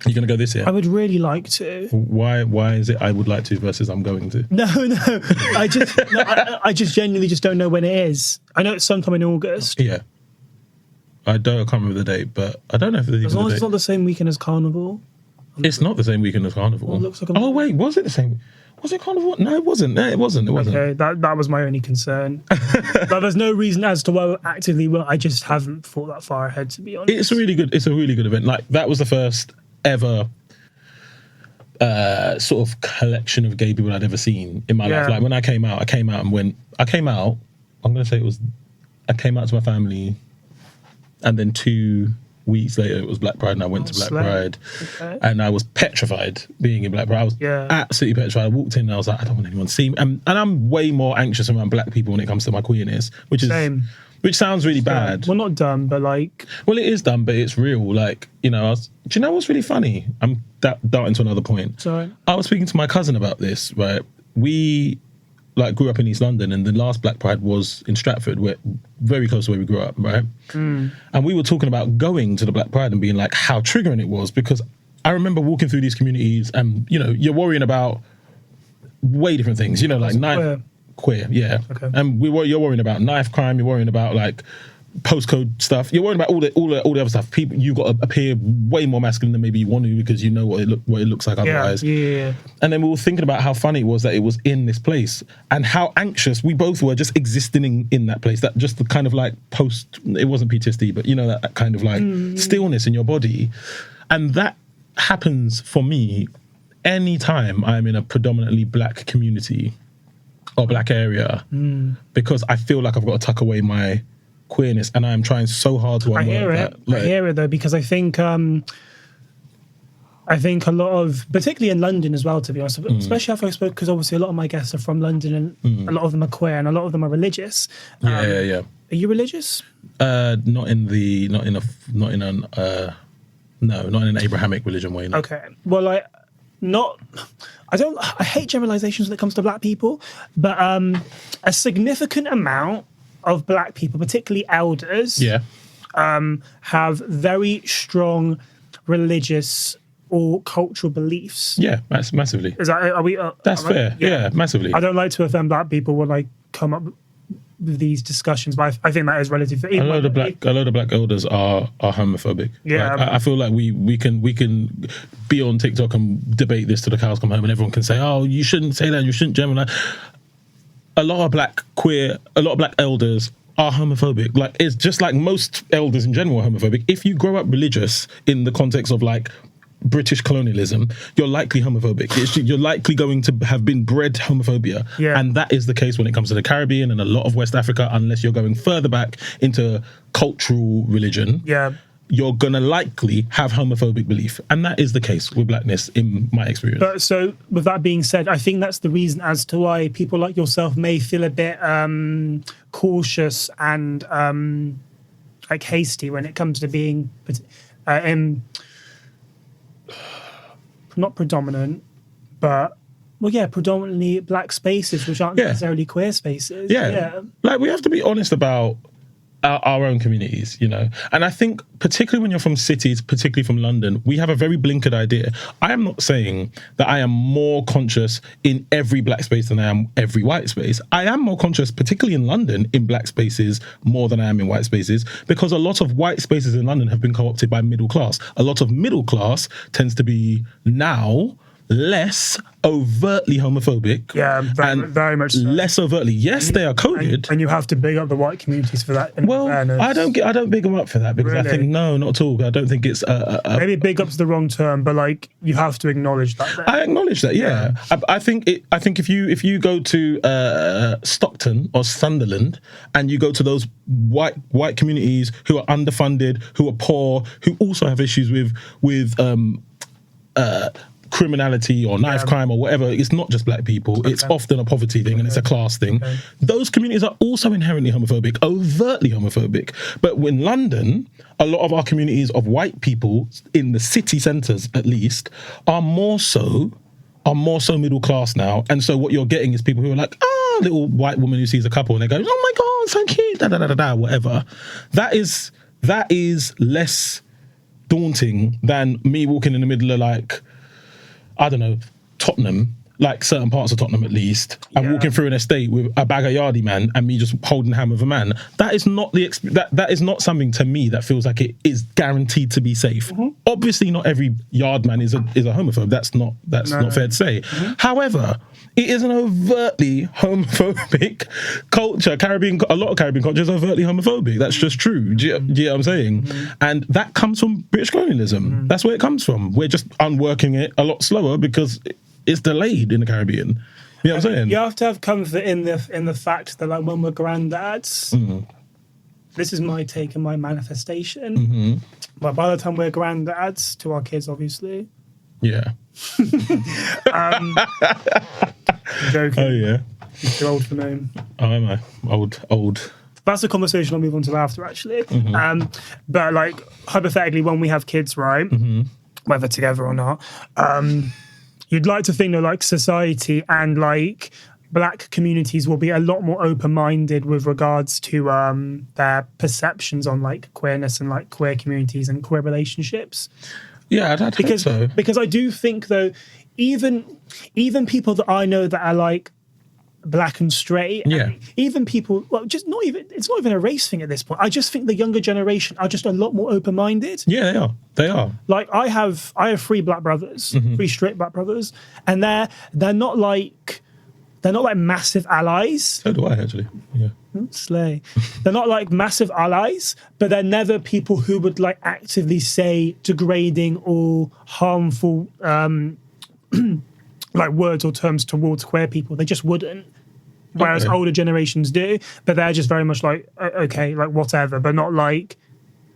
Are you going to go this year? I would really like to. Why is it I would like to versus I'm going to? No. I just genuinely just don't know when it is. I know it's sometime in August. Yeah. I can't remember the date, but I don't know if it's as long as it's not the same weekend as Carnival. It's not the same weekend as Carnival. Well, it looks like wait, was it the same? Was it Carnival? No, it wasn't. Okay, that was my only concern. But there's no reason as to why I actively will. I just haven't thought that far ahead, to be honest. It's a really good event. Like, that was the first ever sort of collection of gay people I'd ever seen in my life. Like, when I came out, I'm going to say I came out to my family, and then 2 weeks later it was Black Pride, and I went to Black Pride. Okay. And I was petrified being in Black Pride. I was absolutely petrified. I walked in and I was like, I don't want anyone to see me. And I'm way more anxious around Black people when it comes to my queerness, which sounds really bad. Well, not dumb, but like... Well, it is dumb, but it's real. Like, you know, do you know what's really funny? I'm darting to another point. Sorry. I was speaking to my cousin about this, right? We grew up in East London, and the last Black Pride was in Stratford, very close to where we grew up, right? And we were talking about going to the Black Pride and being like, how triggering it was, because I remember walking through these communities and, you know, you're worrying about way different things, you know, like queer, yeah. Okay. And you're worrying about knife crime, you're worrying about like postcode stuff, you're worrying about all the other stuff. People, you've got to appear way more masculine than maybe you want to, because you know what it looks like otherwise. Yeah. And then we were thinking about how funny it was that it was in this place, and how anxious we both were just existing in that place. That just the kind of like it wasn't PTSD, but you know, that kind of like stillness in your body. And that happens for me anytime I'm in a predominantly Black community. or black area because I feel like I've got to tuck away my queerness, and I am trying so hard to unlearn that. I hear it though, because I think a lot of, particularly in London as well, to be honest, especially after I spoke, because obviously a lot of my guests are from London, and a lot of them are queer, and a lot of them are religious. Yeah. Are you religious? Not in an Abrahamic religion way. No. Okay. Well, I hate generalizations when it comes to black people, but a significant amount of black people, particularly elders, have very strong religious or cultural beliefs. Yeah, massively. Is that, are we? That's fair. Yeah, massively. I don't like to offend black people when I come up with these discussions, but I think that is relative. A lot of black elders are homophobic. Yeah, I feel like we can be on TikTok and debate this till the cows come home, and everyone can say, "Oh, you shouldn't say that. You shouldn't generalize." A lot of black elders are homophobic. Like, it's just like most elders in general are homophobic. If you grow up religious in the context of like British colonialism, you're likely homophobic. You're likely going to have been bred homophobia. Yeah. And that is the case when it comes to the Caribbean and a lot of West Africa, unless you're going further back into cultural religion. Yeah. You're going to likely have homophobic belief. And that is the case with blackness in my experience. But so, with that being said, I think that's the reason as to why people like yourself may feel a bit cautious and like hasty when it comes to being in not predominant, but predominantly black spaces, which aren't necessarily queer spaces. Yeah. Like, we have to be honest about our own communities, you know. And I think particularly when you're from cities, particularly from London, we have a very blinkered idea. I am not saying that I am more conscious in every black space than I am every white space. I am more conscious, particularly in London, in black spaces more than I am in white spaces, because a lot of white spaces in London have been co-opted by middle class. A lot of middle class tends to be now less overtly homophobic. Yeah, very much so. Less overtly. Yes, they are coded. And you have to big up the white communities for that. Well, I don't big them up for that, because really? I think, no, not at all. I don't think it's maybe big up's the wrong term, but like, you have to acknowledge that. Then. I acknowledge that, yeah. I think if you go to Stockton or Sunderland and you go to those white communities who are underfunded, who are poor, who also have issues with criminality or knife crime or whatever, it's not just black people. Okay. It's often a poverty thing and it's a class thing. Okay. Those communities are also inherently homophobic, overtly homophobic. But in London, a lot of our communities of white people in the city centres, at least, are more so middle class now. And so what you're getting is people who are like, little white woman who sees a couple and they go, oh my God, so cute, whatever. That is less daunting than me walking in the middle of, like, I don't know, Tottenham, like certain parts of Tottenham at least, and walking through an estate with a bag of yardie man and me just holding the hand with a man. That is not that is not something to me that feels like it is guaranteed to be safe. Mm-hmm. Obviously, not every yard man is a homophobe. That's not fair to say. Mm-hmm. However, it is an overtly homophobic culture. A lot of Caribbean culture is overtly homophobic. That's just true. Do you know what I'm saying? Mm-hmm. And that comes from British colonialism. Mm-hmm. That's where it comes from. We're just unworking it a lot slower because it's delayed in the Caribbean. You know what I'm saying? You have to have comfort in the fact that, like, when we're granddads, this is my take and my manifestation. Mm-hmm. But by the time we're granddads to our kids, obviously. Yeah. Joking. Oh yeah. You're too old for me. Oh, am I? Old. That's a conversation I'll move on to after, actually. Mm-hmm. But, like, hypothetically, when we have kids, right, whether together or not, you'd like to think that, like, society and, like, black communities will be a lot more open-minded with regards to their perceptions on, like, queerness and, like, queer communities and queer relationships. Yeah, I'd hope so. Because I do think, though, even people that I know that are, like, black and straight, and even people, well, just not even, it's not even a race thing at this point. I just think the younger generation are just a lot more open-minded. Yeah, they are. Like, I have 3 black brothers, 3 straight black brothers, and they're not like massive allies. So do I, actually. Yeah. Slay. They're not like massive allies, but they're never people who would, like, actively say degrading or harmful like words or terms towards queer people. They just wouldn't. whereas Okay. older generations do, but they're just very much like, okay, like whatever, but not like,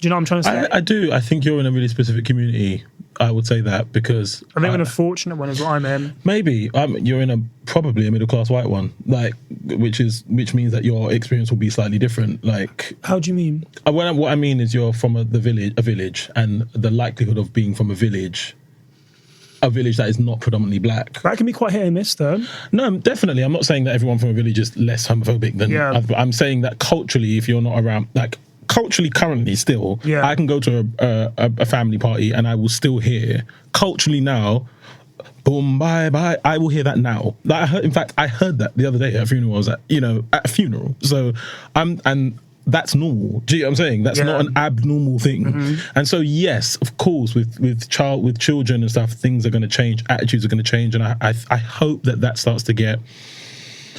do you know what I'm trying to say? I do. I think you're in a really specific community. I would say that because I think I'm in a fortunate one is what I'm in. maybe you're in probably a middle class white one, like which means that your experience will be slightly different. Like, How do you mean? what I mean is you're from a village, and the likelihood of being from a village that is not predominantly black. That can be quite hit and miss, though. No, definitely. I'm not saying that everyone from a village is less homophobic than. Yeah. I'm saying that culturally, if you're not around, like culturally, currently still, Yeah. I can go to a family party and I will still hear culturally now. Boom, bye, bye. I will hear that now. Like I heard that the other day at a funeral. I was at a funeral. So and that's normal. Do you know what I'm saying? That's not an abnormal thing. And so yes, of course, with children and stuff, things are going to change. Attitudes are going to change, and I hope that starts to get.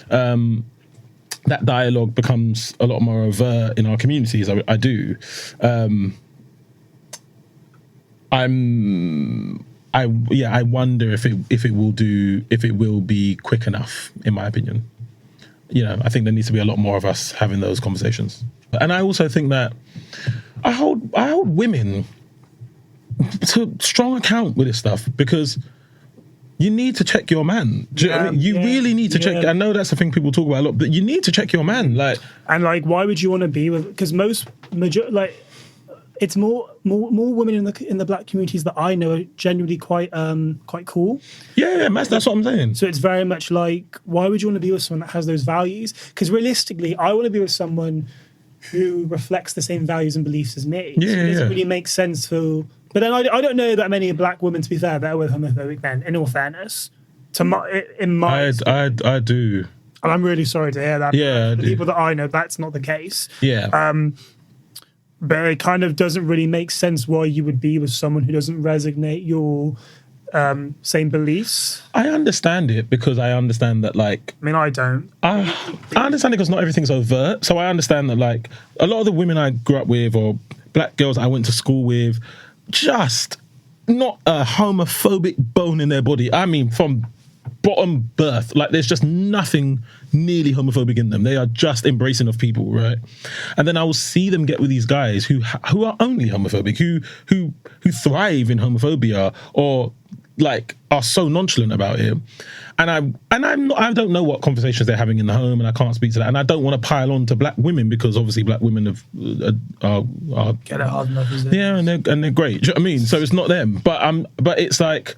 That dialogue becomes a lot more overt in our communities. I do. I wonder if it will be quick enough, in my opinion. I think there needs to be a lot more of us having those conversations. And I also think that I hold women to strong account with this stuff, because you need to check your man. Do you know what I mean? You really need to check. I know that's the thing people talk about a lot, but you need to check your man. Like, and like, why would you want to be with? Because it's more women in the black communities that I know are genuinely quite cool. Yeah, that's what I'm saying. So it's very much like, why would you want to be with someone that has those values? Because realistically, I want to be with someone who reflects the same values and beliefs as me. Yeah, so it doesn't really make sense for. But then I don't know that many black women, to be fair, that are with homophobic men. In all fairness, I do. And I'm really sorry to hear that. Yeah, the people that I know, that's not the case. Yeah. But it kind of doesn't really make sense why you would be with someone who doesn't resonate your same beliefs. I understand it, because I understand that, like... I mean, I don't. I understand it because not everything's overt. So I understand that, like, a lot of the women I grew up with, or black girls I went to school with, just not a homophobic bone in their body. I mean, from bottom birth, like, there's just nothing nearly homophobic in them. They are just embracing of people, right? And then I will see them get with these guys who are only homophobic, who thrive in homophobia, or like are so nonchalant about it. And I don't know what conversations they're having in the home, and I can't speak to that. And I don't want to pile on to black women, because obviously black women are get it hard enough, is it? Yeah, and they're great. Do you know what I mean? So it's not them, but it's like,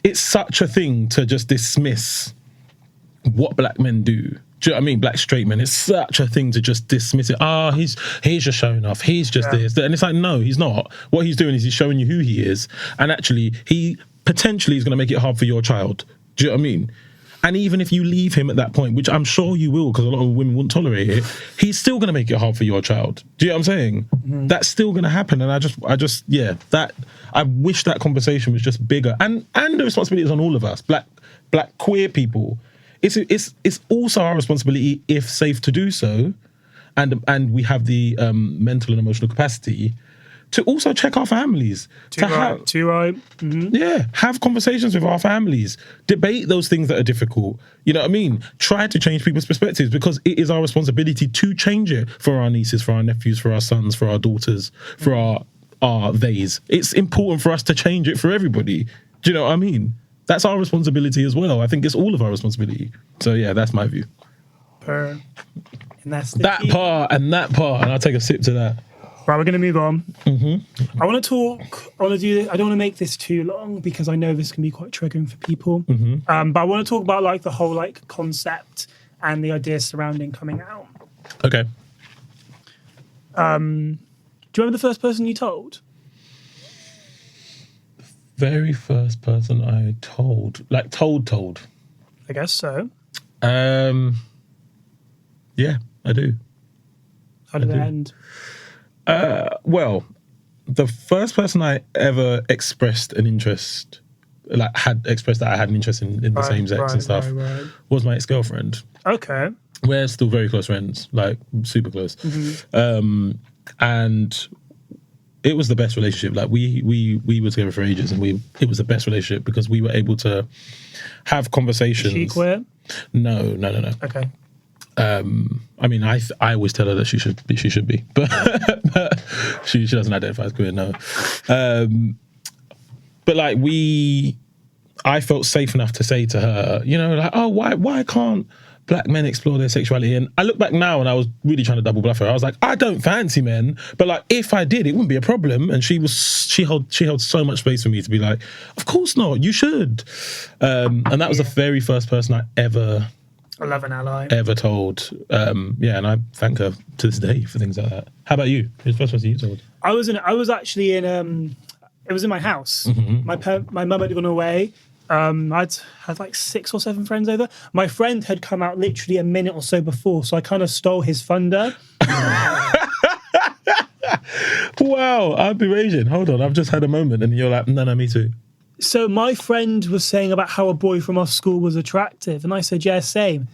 it's such a thing to just dismiss what black men do. Do you know what I mean? Black straight men. It's such a thing to just dismiss it. He's just showing off. He's just this. And it's like, no, he's not. What he's doing is he's showing you who he is. And actually, he potentially is going to make it hard for your child. Do you know what I mean? And even if you leave him at that point, which I'm sure you will, because a lot of women won't tolerate it, he's still going to make it hard for your child. Do you know what I'm saying? Mm-hmm. That's still going to happen. And I wish that conversation was just bigger. And the responsibility is on all of us, black queer people. It's also our responsibility, if safe to do so, and we have the mental and emotional capacity, to also check our families. Too right. Mm-hmm. Yeah, have conversations with our families. Debate those things that are difficult. You know what I mean? Try to change people's perspectives, because it is our responsibility to change it for our nieces, for our nephews, for our sons, for our daughters, for our theys. It's important for us to change it for everybody. Do you know what I mean? That's our responsibility as well. I think it's all of our responsibility. So yeah, that's my view. And that's that part, and I'll take a sip to that. Right, we're going to move on. Mm-hmm. I want to talk. I don't want to make this too long, because I know this can be quite triggering for people. Mm-hmm. But I want to talk about like the whole like concept and the ideas surrounding coming out. Okay. Do you remember the first person you told? Very first person I told. I guess so. Yeah, I do. How did it end? Well, the first person I ever expressed an interest, like had expressed that I had an interest in the same sex and stuff, was my ex-girlfriend. Okay. We're still very close friends, like super close. Mm-hmm. And it was the best relationship. Like we were together for ages, and it was the best relationship because we were able to have conversations. Is she queer? No. Okay. I mean, I always tell her that she should be, but she doesn't identify as queer, no. But like I felt safe enough to say to her, you know, like, oh, why can't black men explore their sexuality? And I look back now and I was really trying to double bluff her. I was like, I don't fancy men, but like if I did, it wouldn't be a problem. And she held so much space for me to be like, of course not, you should. And that was the very first person I ever told. And I thank her to this day for things like that. How about you? Who's the first person you told? I was actually in it was in my house. Mm-hmm. My mum had gone away. I'd had like 6 or 7 friends over. My friend had come out literally a minute or so before, so I kind of stole his thunder. Wow, I'd be raging. Hold on, I've just had a moment, and you're like, no, me too. So my friend was saying about how a boy from our school was attractive, and I said, yeah, same.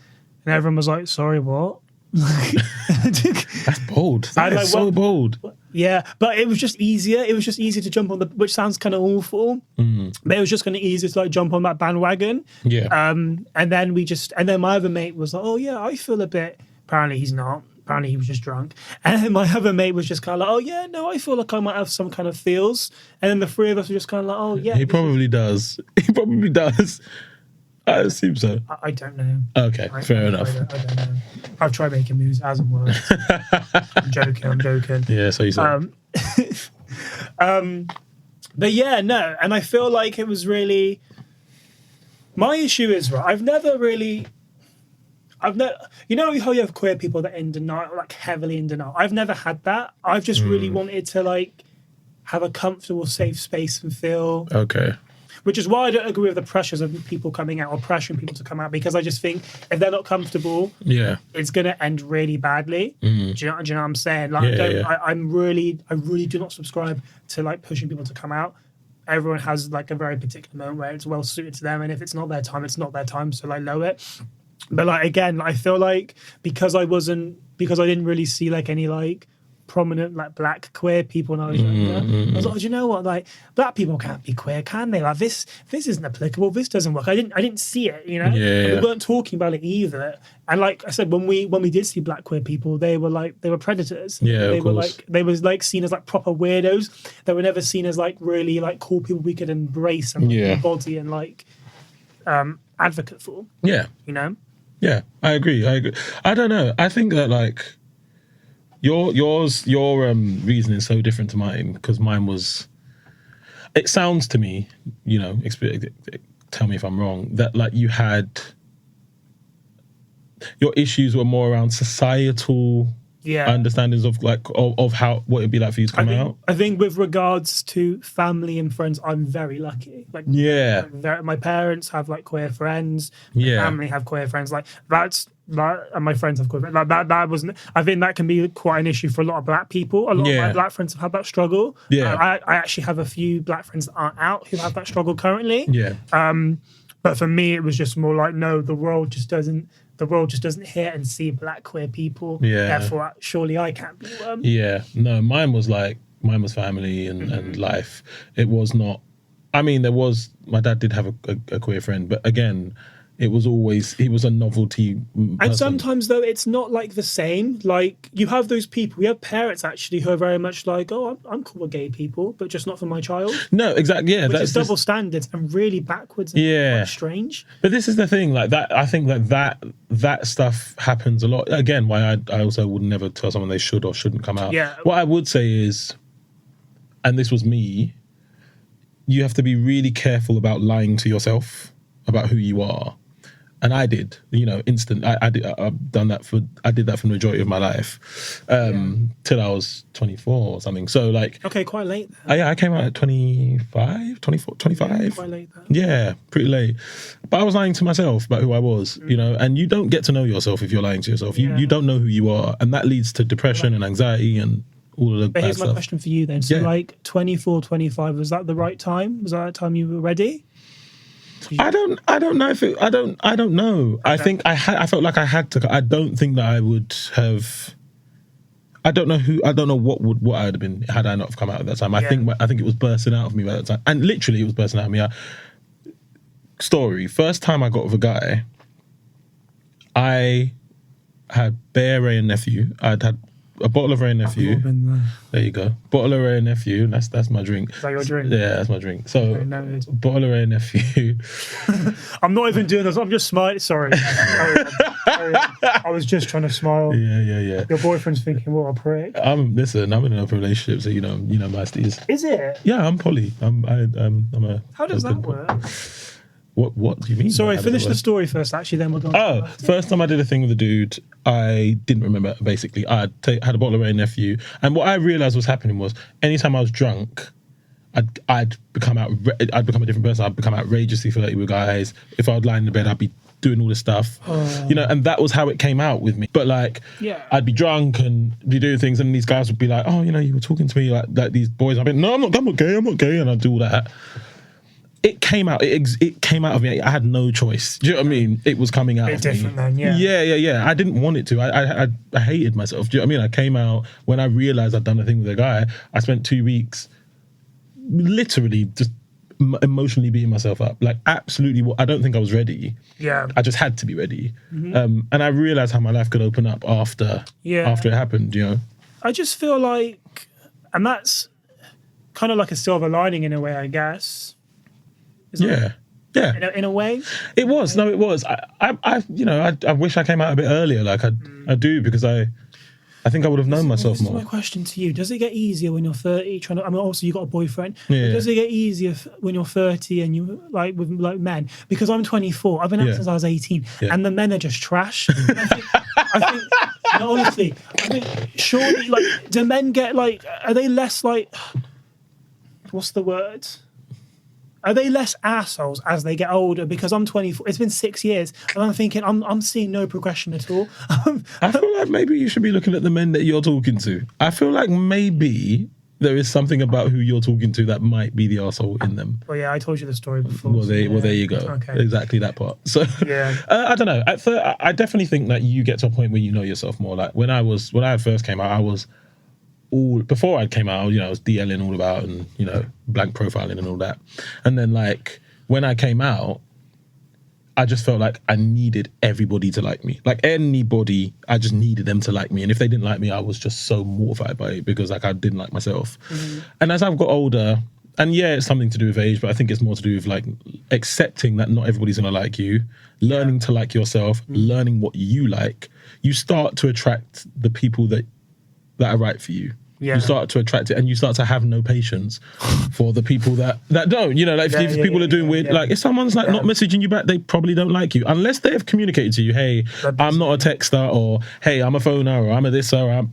And everyone was like, sorry, what? That's bold. That's so bold. Yeah, but it was just easier. It was just easier to jump on which sounds kind of awful, but it was just kind of easier to like jump on that bandwagon. Yeah. And then my other mate was like, oh yeah, I feel a bit. Apparently he's not. Apparently he was just drunk. And then my other mate was just kind of like, oh yeah, no, I feel like I might have some kind of feels. And then the 3 of us were just kind of like, oh yeah. He probably does. He probably does. I assume so. I don't know. Okay, fair enough. I don't know. I've tried making moves, it hasn't worked. I'm joking. Yeah, so you said. But yeah, no, and I feel like it was really. My issue is, right, I've never, you know how you have queer people that are in denial, like heavily in denial. I've never had that. I've just really wanted to like have a comfortable, safe space and feel. Okay. Which is why I don't agree with the pressures of people coming out or pressuring people to come out, because I just think if they're not comfortable, it's going to end really badly. Do you know what I'm saying? Like, I really do not subscribe to like pushing people to come out. Everyone has like a very particular moment where it's well suited to them, and if it's not their time, it's not their time. So like, lower it. But like again, I feel like because I didn't really see like any like prominent like black queer people when I was younger. I was like, oh, do you know what? Like black people can't be queer, can they? Like this isn't applicable. This doesn't work. I didn't see it, you know. And we weren't talking about it either. And like I said, when we did see black queer people, they were predators. Yeah, they of were course. like they was like seen as like proper weirdos. They were never seen as like really like cool people we could embrace and like, embody and like advocate for. Yeah, you know. Yeah, I agree. I don't know. I think that like. Your reasoning is so different to mine, because mine was. It sounds to me, you know, tell me if I'm wrong, that like you had. Your issues were more around societal understandings of like of how what it'd be like for you to come out. I think with regards to family and friends, I'm very lucky. Like my parents have like queer friends. My family have queer friends. Like and my friends have queer friends. Like that wasn't. I think that can be quite an issue for a lot of black people. A lot of my black friends have had that struggle. Yeah, I actually have a few black friends that aren't out who have that struggle currently. Yeah. But for me, it was just more like, no, the world just doesn't hear and see black queer people. Yeah. Therefore, surely I can't be one. Yeah. No, mine was family and life. It was not. I mean, my dad did have a queer friend, but again, he was a novelty person. And sometimes though, it's not like the same. Like you have those people, we have parents actually who are very much like, oh, I'm cool with gay people, but just not for my child. No, exactly. Yeah, which is double standards and really backwards and quite strange. But this is the thing, like that. I think that stuff happens a lot. Again, why I also would never tell someone they should or shouldn't come out. Yeah. What I would say is, and this was me, you have to be really careful about lying to yourself about who you are. And I did, you know, I did that for the majority of my life, till I was 24 or something. So like, okay, quite late. I came out at 25, 24, 25. Yeah, quite late then. Yeah, pretty late. But I was lying to myself about who I was, you know, and you don't get to know yourself if you're lying to yourself. You don't know who you are. And that leads to depression and anxiety and all of the bad But here's stuff. my question for you then. So like 24, 25, was that the right time? Was that the time you were ready? I don't know if I don't know. Okay. I think I felt like I had to. I don't think that I would have. I don't know what I would have been had I not have come out at that time. I think it was bursting out of me at that time, and literally it was bursting out of me. Story: first time I got with a guy, I had bare Ray and Nephew. I'd had a bottle of Ray and Nephew. There you go. Bottle of Ray and Nephew. That's my drink. Is that your drink? Yeah, that's my drink. So, bottle of Ray and Nephew. I'm not even doing this. I'm just smiling. Sorry. I was just trying to smile. Yeah. Your boyfriend's thinking, what a prick. Listen, I'm in an open relationship, so you know my steez. Is it? Yeah, I'm poly. I'm a. How does that work? What do you mean? Sorry, finish the story first, actually, then we're going. Oh, first time I did a thing with a dude, I didn't remember, basically. I had a bottle of Ray and Nephew, and what I realised was happening was, anytime I was drunk, I'd become a different person. I'd become outrageously flirty with guys. If I would lie in the bed, I'd be doing all this stuff, and that was how it came out with me. But I'd be drunk and be doing things, and these guys would be like, oh, you were talking to me like these boys. I'd be, no, I'm not gay, and I'd do all that. It came out. It came out of me. I had no choice. Do you know what I mean? It was coming out of me. Different then, yeah. Yeah. I didn't want it to. I hated myself. Do you know what I mean? I came out when I realised I'd done a thing with a guy. I spent 2 weeks literally just emotionally beating myself up. Like, absolutely. I don't think I was ready. Yeah. I just had to be ready. And I realised how my life could open up after it happened. You know. I just feel like, and that's kind of like a silver lining in a way, I guess. Yeah. In a way, it was. No, it was. I wish I came out a bit earlier. Like I do, because I think I would have known myself more. My question to you: does it get easier when you're 30? Also, you got a boyfriend. Yeah. Does it get easier when you're 30 and you with men? Because I'm 24. I've been out since I was 18, and the men are just trash. I think no, honestly, surely, do men get are they less what's the word? Are they less assholes as they get older? Because I'm 24. It's been 6 years, and I'm thinking I'm seeing no progression at all. I feel like maybe you should be looking at the men that you're talking to. I feel like maybe there is something about who you're talking to that might be the asshole in them. Well, yeah, I told you the story before. Well, there you go. Okay. Exactly that part. So yeah, I don't know. I definitely think that you get to a point where you know yourself more. Like when I first came out, I was before I came out, I was DLing all about and blank profiling and all that. And then when I came out, I just felt like I needed everybody to like me. Like anybody, I just needed them to like me. And if they didn't like me, I was just so mortified by it because I didn't like myself. Mm-hmm. And as I've got older, and yeah, it's something to do with age, but I think it's more to do with accepting that not everybody's gonna like you, learning to like yourself, learning what you like. You start to attract the people that are right for you. Yeah. You start to attract it, and you start to have no patience for the people that don't. If people are doing weird, if someone's not messaging you back, they probably don't like you unless they have communicated to you, hey, I'm not a texter, or hey, I'm a phoner, or I'm a this, or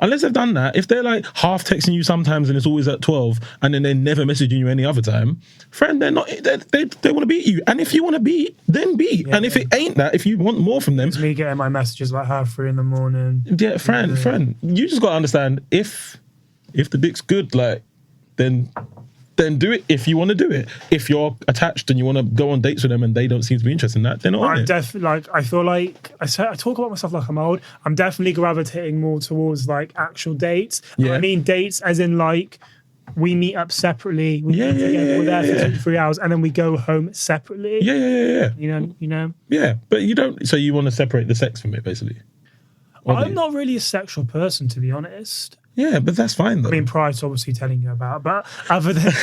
unless they've done that. If they're half texting you sometimes and it's always at 12, and then they're never messaging you any other time, friend, they're not. They want to beat you, and if you want to beat, then beat. And if it ain't that, if you want more from them, it's me getting my messages 3:30 in the morning. Yeah, friend, you just got to understand if the dick's good, then do it if you want to do it. If you're attached and you want to go on dates with them and they don't seem to be interested in that, they're not on it. I feel like I talk about myself like I'm old. I'm definitely gravitating more towards actual dates. Yeah. I mean dates as in we meet up separately. We're there for 2 to 3 hours and then we go home separately. Yeah. You know. Yeah, but you don't. So you want to separate the sex from it, basically. I'm not really a sexual person, to be honest. Yeah, but that's fine though. I mean, prior to obviously telling you about, but other than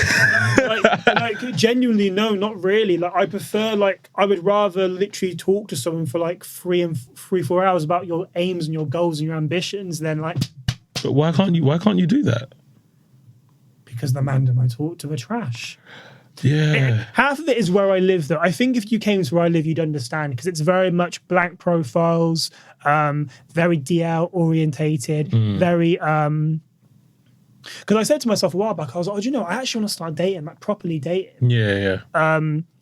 genuinely, no, not really. I prefer I would rather literally talk to someone for 4 hours about your aims and your goals and your ambitions than But why can't you do that? Because the man I talk to are trash. Yeah. Half of it is where I live, though. I think if you came to where I live, you'd understand, because it's very much blank profiles, very DL orientated, very. Because I said to myself a while back, I was like, I actually want to start dating, properly dating. Yeah.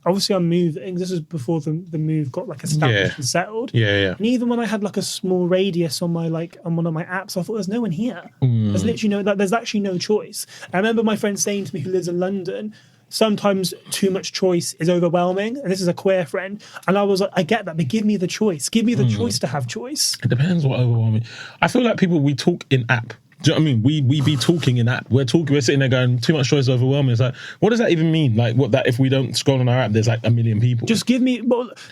Obviously, I'm moving. This is before the move got established and settled. Yeah. And even when I had a small radius on my on one of my apps, I thought there's no one here. There's literally there's actually no choice. I remember my friend saying to me, who lives in London, sometimes too much choice is overwhelming. And this is a queer friend. And I was like, I get that, but give me the choice. Give me the choice to have choice. It depends what overwhelming. I feel like we talk in app Do you know what I mean? We be talking in that. We're sitting there going, too much choice is overwhelming. It's like, what does that even mean? Like, what that if we don't scroll on our app, there's like 1 million people. Just give me,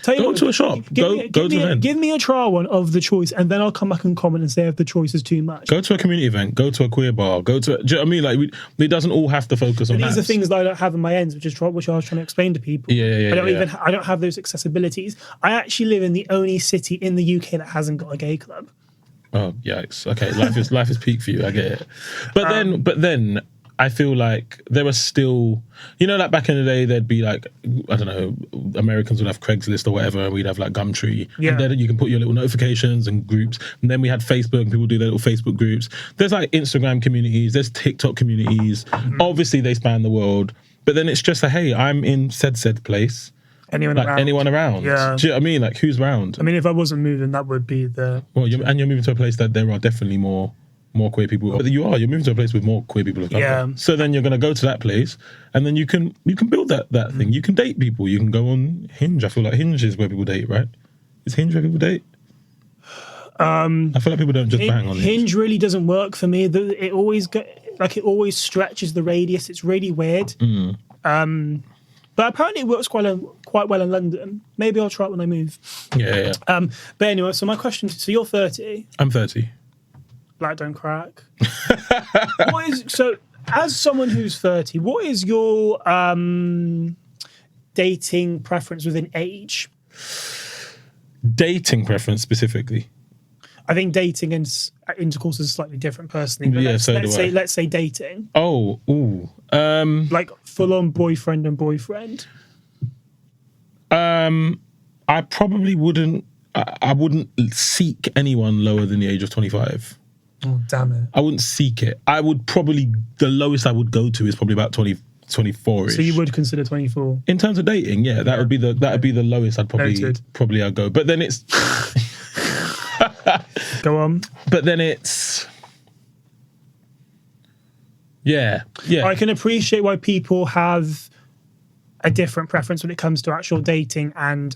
tell you go what, to a shop. Go to an event. Give me a trial one of the choice, and then I'll come back and comment and say if the choice is too much. Go to a community event. Go to a queer bar. Do you know what I mean? Like, it doesn't all have to focus on These are apps. things that I don't have in my ends, which I was trying to explain to people. Yeah. I don't have those accessibilities. I actually live in the only city in the UK that hasn't got a gay club. Oh yikes! Okay, life is peak for you. I get it, but then I feel like there are still, like back in the day, there'd be like, I don't know, Americans would have Craigslist or whatever, and we'd have like Gumtree, and then you can put your little notifications and groups, and then we had Facebook, and people do their little Facebook groups. There's like Instagram communities, there's TikTok communities. Obviously, they span the world, but then it's just like, hey, I'm in said place. Anyone around? Yeah. Do you know what I mean? Like, who's around? I mean, if I wasn't moving, that would be the... Well, you're moving to a place that there are definitely more queer people. But you're moving to a place with more queer people. Yeah. So then you're going to go to that place, and then you can build that thing. You can date people. You can go on Hinge. I feel like Hinge is where people date, right? Is Hinge where people date? I feel like people don't just bang on Hinge. Hinge really doesn't work for me. It always stretches the radius. It's really weird. But apparently it works quite well in London. Maybe I'll try it when I move. Yeah. But anyway, so my question, so you're 30. I'm 30. Black don't crack. So as someone who's 30, what is your dating preference within age? Dating preference specifically? I think dating and intercourse is slightly different personally. But let's say dating. Oh, ooh. Like full on boyfriend and boyfriend. I probably wouldn't. I wouldn't seek anyone lower than the age of 25. Oh, damn it! I wouldn't seek it. I would probably, the lowest I would go to is probably about 24-ish. So you would consider 24 in terms of dating? Yeah, that would be the lowest I'd probably go. But then it's. Go on. But then it's... Yeah. I can appreciate why people have a different preference when it comes to actual dating and...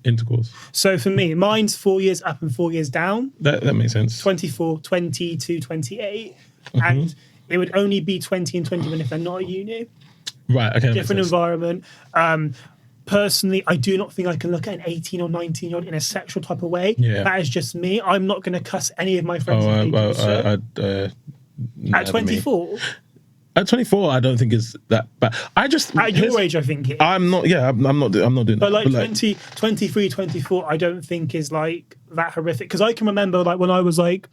intercourse. So for me, mine's 4 years up and 4 years down. That makes sense. 24, 20 to 28. And it would only be 20 and 21 if they're not at uni. Right, okay. Different environment. Personally, I do not think I can look at an 18 or 19-year-old in a sexual type of way. Yeah. That is just me. I'm not going to cuss any of my friends. At 24? At 24, I don't think it's that bad. At your age, I think it is. I'm not doing that. But like 20, 23, 24, I don't think is like that horrific. Because I can remember like when I was like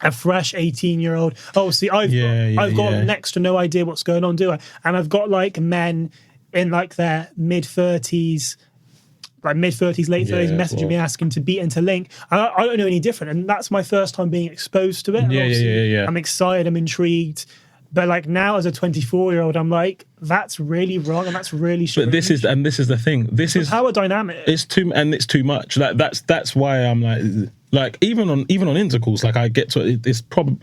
a fresh 18-year-old. Oh, see, I've got next to no idea what's going on, do I? And I've got like men in like their mid-30s, late 30s, messaging me asking to beat and to link. I don't know any different. And that's my first time being exposed to it. Yeah. I'm excited, I'm intrigued. But like now as a 24-year-old, I'm like, that's really wrong and that's really strange. But this is the thing. This is power dynamic. It's too much. Like that's why I'm like even on intercourse, like I get to it, it's probably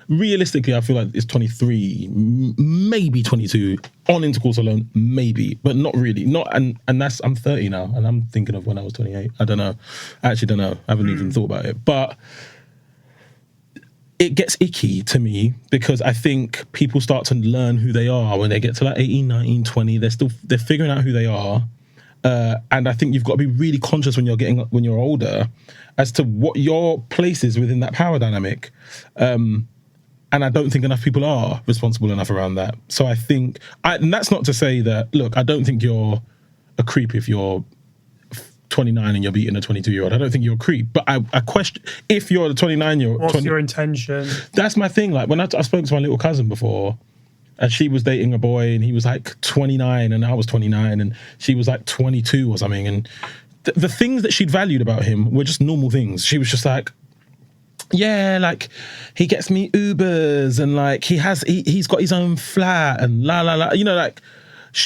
realistically, I feel like it's 23, maybe 22 on intercourse alone, maybe, but not really. And that's, I'm 30 now, and I'm thinking of when I was 28. I don't know. I actually don't know. I haven't even thought about it. But it gets icky to me because I think people start to learn who they are when they get to like 18, 19, 20. They're figuring out who they are. And I think you've got to be really conscious when you're older as to what your place is within that power dynamic. And I don't think enough people are responsible enough around that. So I think, and that's not to say that, look, I don't think you're a creep if you're 29 and you're beating a 22-year-old. I don't think you're a creep. But I question, if you're the 29-year-old... What's your intention? That's my thing. Like, when I spoke to my little cousin before, and she was dating a boy, and he was like 29, and I was 29, and she was like 22 or something. And the things that she'd valued about him were just normal things. She was just like, yeah, like he gets me Ubers and like he's got his own flat and la la la, like,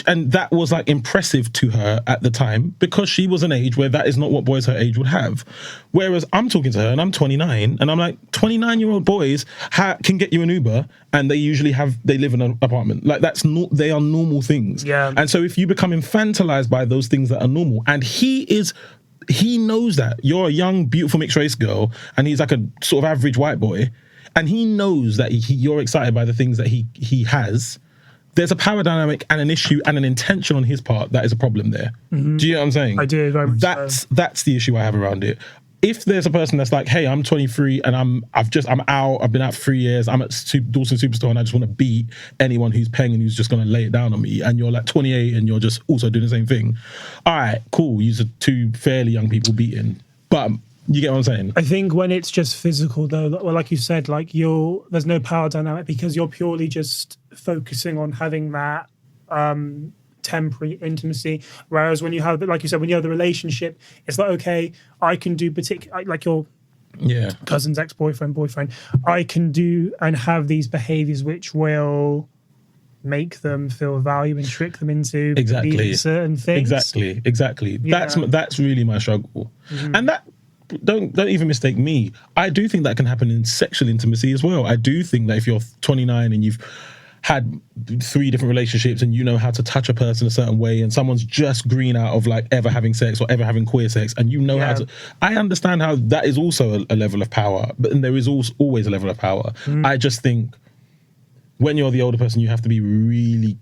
and that was like impressive to her at the time because she was an age where that is not what boys her age would have. Whereas I'm talking to her and I'm 29 and I'm like, 29-year-old boys can get you an Uber and they usually live in an apartment. Like they are normal things. Yeah. And so if you become infantilized by those things that are normal, and he knows that you're a young, beautiful mixed race girl and he's like a sort of average white boy, and he knows that you're excited by the things that he has, there's a power dynamic and an issue and an intention on his part that is a problem there. Mm-hmm. Do you know what I'm saying? I do. Very much so. That's the issue I have around it. If there's a person that's like, hey, I'm 23 and I'm out, I've been out for 3 years, I'm at Dawson Superstore and I just want to beat anyone who's paying and who's just going to lay it down on me, and you're like 28 and you're just also doing the same thing. All right, cool. You're two fairly young people beating. But you get what I'm saying? I think when it's just physical though, well, like you said, like there's no power dynamic because you're purely just focusing on having that temporary intimacy, whereas when you have, like you said, when you have the relationship, it's like, okay, I can do like your cousin's ex-boyfriend, boyfriend, I can do and have these behaviors which will make them feel value and trick them into believing certain things. Exactly. Yeah. That's really my struggle. Mm-hmm. And that, don't even mistake me, I do think that can happen in sexual intimacy as well. I do think that if you're 29 and you've had 3 different relationships and you know how to touch a person a certain way, and someone's just green out of like ever having sex or ever having queer sex, and you know how to, I understand how that is also a level of power, but there is also always a level of power. I just think when you're the older person, you have to be really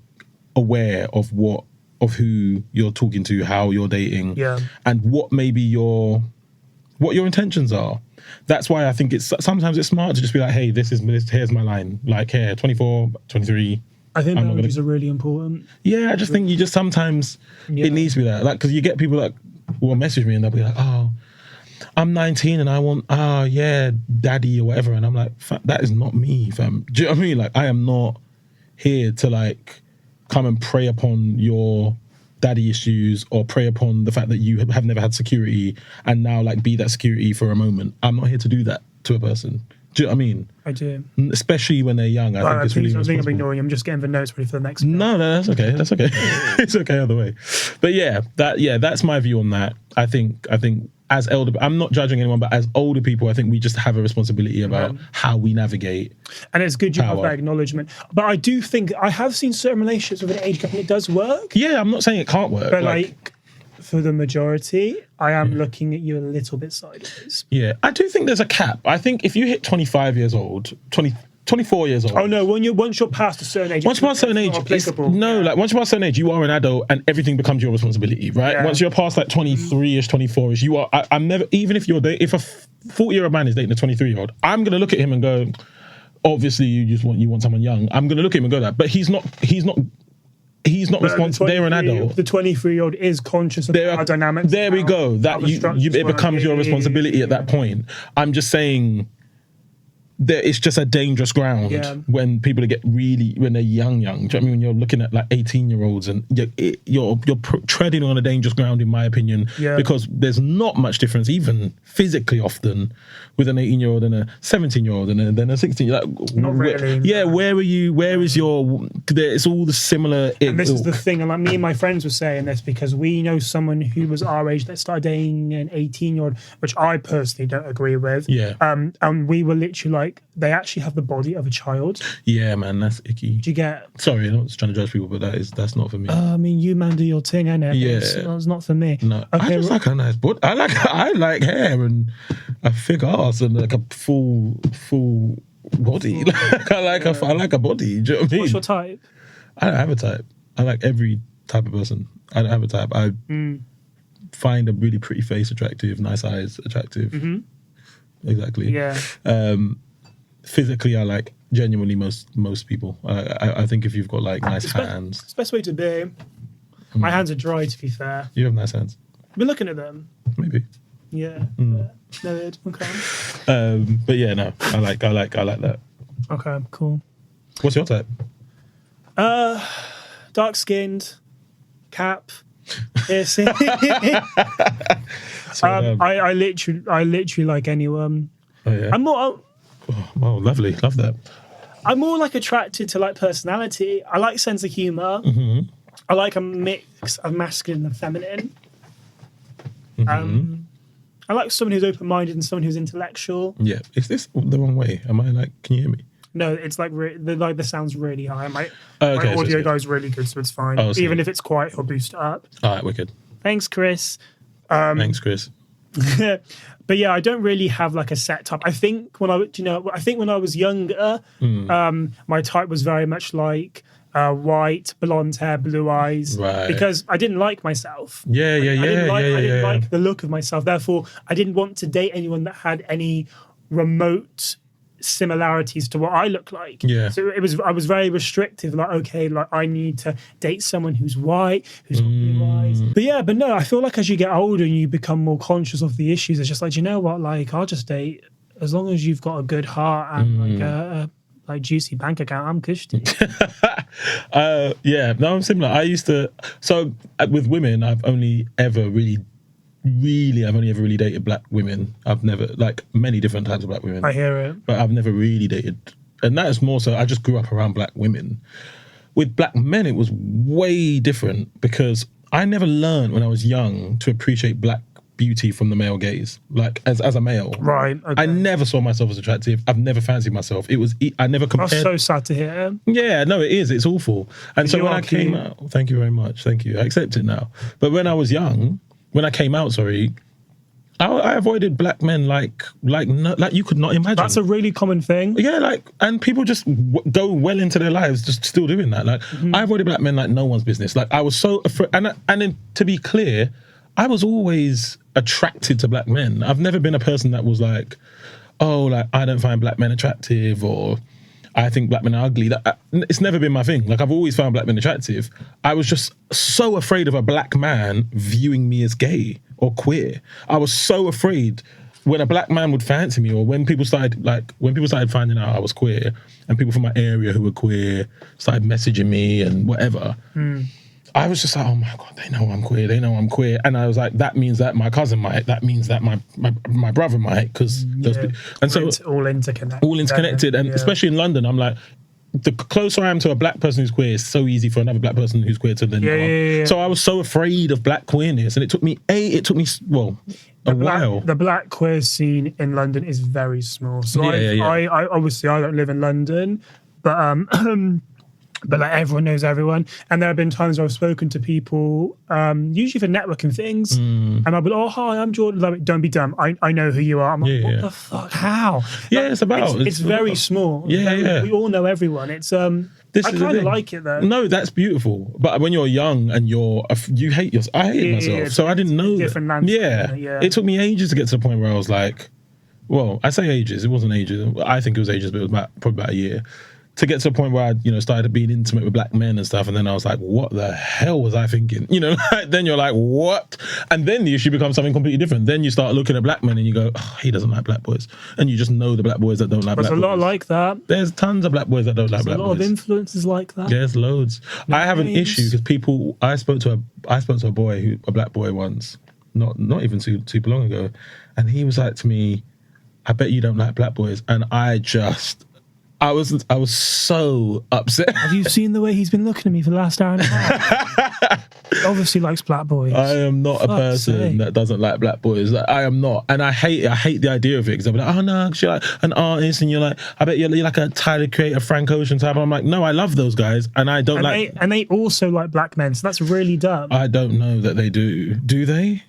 aware of who you're talking to, how you're dating, and what maybe your intentions are. That's why I think sometimes it's smart to just be like, hey, here's my line. Like, here, 24, 23. I think boundaries are really important. Yeah, I just think sometimes it needs to be that. Like, because you get people that will message me and they'll be like, oh, I'm 19 and I want, daddy or whatever. And I'm like, that is not me, fam. Do you know what I mean? Like, I am not here to like come and prey upon your daddy issues or prey upon the fact that you have never had security and now like be that security for a moment. I'm not here to do that to a person. Do you know what I mean? I do. Especially when they're young. I think it's really I think I'm ignoring you. I'm just getting the notes ready for the next. No, that's okay. That's okay. It's okay either way. But that's my view on that. I think as elder, I'm not judging anyone, but as older people, I think we just have a responsibility about how we navigate. And it's good you have that acknowledgement. But I do think I have seen certain relationships with an age gap and it does work. Yeah, I'm not saying it can't work. But like for the majority, I am looking at you a little bit sideways. Yeah, I do think there's a cap. I think if you hit 25 years old, 24 years old. Oh no! Once you're past a certain age, once you're past a certain age, once you're past a certain age, you are an adult, and everything becomes your responsibility, right? Yeah. Once you're past like 23ish, 24ish, you are. I'm never. Even if if a 40-year-old man is dating a 23-year-old, I'm gonna look at him and go, obviously you want someone young. I'm gonna look at him and go that, but he's not responsible. They're an adult. The 23-year-old is conscious of power dynamics. There we go. That it becomes your responsibility at that point. I'm just saying. It's just a dangerous ground when people when they're young. Do you know what I mean? When you're looking at like 18-year-olds and you're treading on a dangerous ground, in my opinion, because there's not much difference, even physically, often with an 18-year-old and a 17-year-old and then a 16-year-old. Not really. Where are you? Where is your? It's all the similar. And this is the thing, and like me and my friends were saying this because we know someone who was our age that started dating an 18-year-old, which I personally don't agree with. Yeah. And we were literally like, they actually have the body of a child. Yeah, man, that's icky. Do you get? Sorry, I'm not trying to judge people, but that's not for me. I mean, you man do your thing, innit? Yeah, it's not for me. No, I just like a nice body. I like hair and a thick ass and like a full body. Like I like a body. Do you know what I mean? What's your type? I don't have a type. I like every type of person. I don't have a type. I find a really pretty face attractive, nice eyes attractive. Mm-hmm. Exactly. Yeah. Physically, I like genuinely most people. I think if you've got like nice hands, it's the best way to be. My hands are dry, to be fair. You have nice hands. We're looking at them. Maybe. Yeah. No, okay. But yeah, no, I like that. Okay, cool. What's your type? Dark skinned, cap, piercing. I literally like anyone. Oh yeah. I'm more. Oh, lovely. Love that. I'm more like attracted to like personality. I like sense of humor. Mm-hmm. I like a mix of masculine and feminine. Mm-hmm. I like someone who's open-minded and someone who's intellectual. Yeah. Is this the wrong way? Am I like? Can you hear me? No, it's like the sound's really high. My audio guy's really good, so it's fine. Even if it's quiet, he'll boost it up. All right, wicked. Thanks, Chris. Thanks, Chris. But yeah, I don't really have like a set type. I think when I was younger, my type was very much like white, blonde hair, blue eyes, because I didn't like myself. I didn't like the look of myself. Therefore, I didn't want to date anyone that had any remote similarities to what I look like. So I was very restrictive. Like, okay, like I need to date someone who's white, who's got blue eyes. But no, I feel like as you get older and you become more conscious of the issues, it's just like, you know what? Like, I'll just date as long as you've got a good heart and like a juicy bank account. I'm cushy. I'm similar. I used to. So with women, I've only ever really dated black women. I've never, like, many different types of black women. I hear it. But I've never really dated. And that is more so, I just grew up around black women. With black men, it was way different because I never learned when I was young to appreciate black beauty from the male gaze, like as a male. Right. Okay. I never saw myself as attractive. I've never fancied myself. I never compared. That's so sad to hear. Yeah, no, it is. It's awful. And so when I came out, thank you very much. Thank you. I accept it now. But when I was young, when I came out, I avoided black men like you could not imagine. That's a really common thing. Yeah, and people just go well into their lives just still doing that. Like, I avoided black men like no one's business. Like, I was so afraid. And then, to be clear, I was always attracted to black men. I've never been a person that was like, oh, like, I don't find black men attractive, or I think black men are ugly. It's never been my thing. Like, I've always found black men attractive. I was just so afraid of a black man viewing me as gay or queer. I was so afraid when a black man would fancy me, or when people started finding out I was queer, and people from my area who were queer started messaging me and whatever. I was just like, oh my God, they know I'm queer. They know I'm queer. And I was like, that means that my cousin might. That means that my brother might. Because all interconnected. All interconnected. And especially in London, I'm like, the closer I am to a black person who's queer, it's so easy for another black person who's queer to then know. Yeah. So I was so afraid of black queerness. And it took me a while. The black queer scene in London is very small. So I obviously I don't live in London, but but like everyone knows everyone. And there have been times where I've spoken to people, usually for networking things, and I'll be like, oh, hi, I'm Jord. Like, don't be dumb. I know who you are. I'm like, what the fuck? How? Yeah, like, it's very small. Yeah. We all know everyone. It's I kind of like it though. No, that's beautiful. But when you're young and you hate yourself, I hated myself. So I didn't know different landscape. Yeah. It took me ages to get to the point where I was like, well, I say ages. It wasn't ages. I think it was ages, but it was probably about a year. To get to the point where I, started being intimate with black men and stuff, and then I was like, what the hell was I thinking? Then you're like, what? And then the issue becomes something completely different. Then you start looking at black men and you go, oh, he doesn't like black boys. And you just know the black boys that don't like black boys. There's a lot like that. There's tons of black boys that don't like black boys. There's a lot of influences like that. There's loads. I have an issue because I spoke to a black boy once, not even super long ago, and he was like to me, I bet you don't like black boys. And I was so upset. Have you seen the way he's been looking at me for the last hour and a half? He obviously likes black boys. I am not a person that doesn't like black boys. I am not. And I hate the idea of it, because I'm like, oh no, you're like an artist and you're like, I bet you're like a Tyler Creator, Frank Ocean type. I'm like, no, I love those guys and I don't like... And they also like black men, so that's really dumb. I don't know that they do. Do they?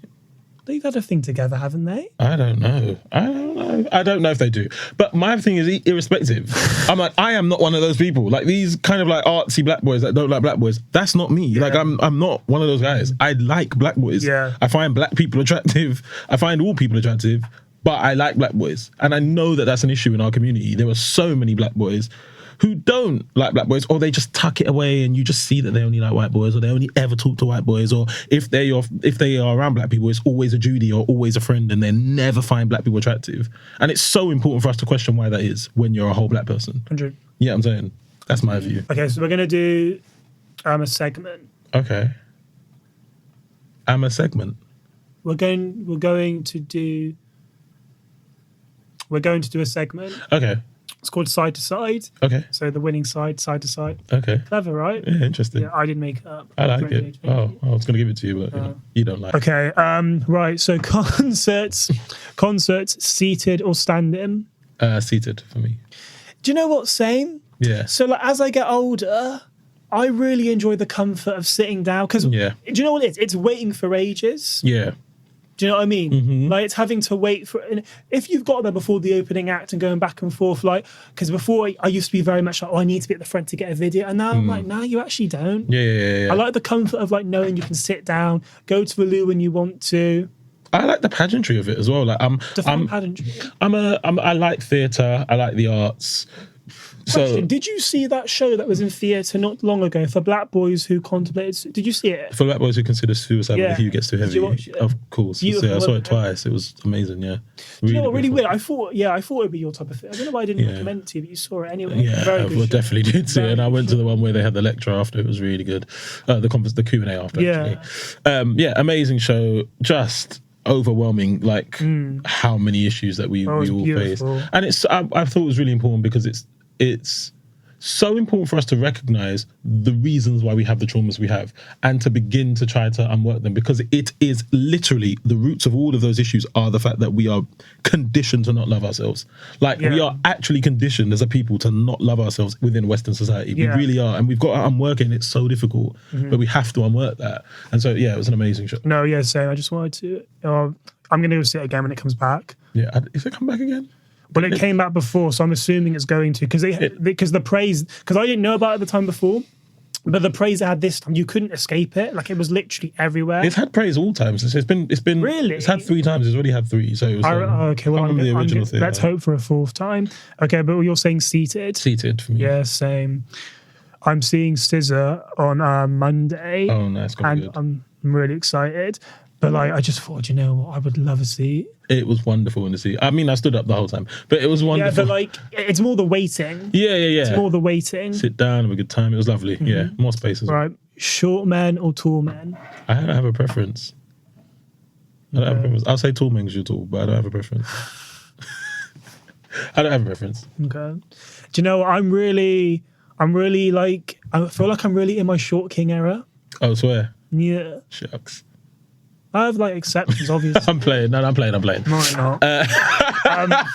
They've had a thing together, haven't they? I don't know. I don't know if they do. But my thing is irrespective. I'm like, I am not one of those people. Like, these kind of like artsy black boys that don't like black boys. That's not me. Yeah. Like, I'm not one of those guys. I like black boys. Yeah. I find black people attractive. I find all people attractive. But I like black boys. And I know that that's an issue in our community. There are so many black boys who don't like black boys, or they just tuck it away and you just see that they only like white boys, or they only ever talk to white boys, or if they are around black people, it's always a Judy or always a friend, and they never find black people attractive. And it's so important for us to question why that is when you're a whole black person. 100. Yeah, I'm saying. That's my view. Okay, so we're going to do a segment. Okay. A segment. We're going to do a segment. Okay. It's called Side to Side. Okay. So the winning side to side. Okay. Clever, right? Yeah, interesting. Yeah, I didn't make it up. I like it. Oh, I was going to give it to you, but you don't like it. Okay. Right. So concerts, seated or standing? Seated for me. Do you know what? Same. Yeah. So like, as I get older, I really enjoy the comfort of sitting down, because do you know what it is? It's waiting for ages. Yeah. Do you know what I mean? Like, it's having to wait for... And if you've got there before the opening act and going back and forth, like... Because before, I used to be very much like, I need to be at the front to get a video. And now I'm like, no, you actually don't. Yeah. I like the comfort of, like, knowing you can sit down, go to the loo when you want to. I like the pageantry of it as well. Like, pageantry. I like theatre. I like the arts. Question, did you see that show that was in theatre not long ago for black boys who contemplated... Did you see it? For black boys who consider suicide when the hue gets too heavy. Did you watch it? Of course. Yeah, I saw it twice. It was amazing, yeah. You know what, really weird? I thought it would be your type of thing. I don't know why I didn't recommend it to you, but you saw it anyway. Yeah, Very I good definitely did see it. And I went to the one where they had the lecture after. It was really good. The Q&A after, actually. Amazing show. Just... overwhelming, like how many issues that we all face, and it's I thought it was really important because it's so important for us to recognize the reasons why we have the traumas we have and to begin to try to unwork them, because it is literally the roots of all of those issues are the fact that we are conditioned to not love ourselves. Like we are actually conditioned as a people to not love ourselves within Western society. We really are, and we've got to unwork it, and it's so difficult, but we have to unwork that. And so it was an amazing show. No, same. I just wanted to I'm going to go see it again when it comes back. If it come back again? But it came back before, so I'm assuming it's going to, because the praise, because I didn't know about it at the time before, but the praise it had this time, you couldn't escape it. Like, it was literally everywhere. It's had praise all times. It's been really. It's had 3 times. It's already had 3. So it was okay. Well, the original thing. Let's hope for a 4th time. Okay, but you're saying seated. Seated for me. Yeah, same. I'm seeing Scissor on Monday. Oh, nice. And good. I'm really excited. But like, I just thought, you know what, I would love a seat. It was wonderful in the seat. I mean, I stood up the whole time, but it was wonderful. Yeah, but like, it's more the waiting. Yeah. It's more the waiting. Sit down, have a good time. It was lovely. Yeah, more space as well. Right, short men or tall men? I don't have a preference. I don't have a preference. I'll say tall men because you're tall, but I don't have a preference. I don't have a preference. Okay. Do you know what? I'm really like, I feel like I'm really in my short king era. Oh, swear. Yeah. Shucks. I have like exceptions, obviously. I'm playing. No, I'm playing. No, I'm not.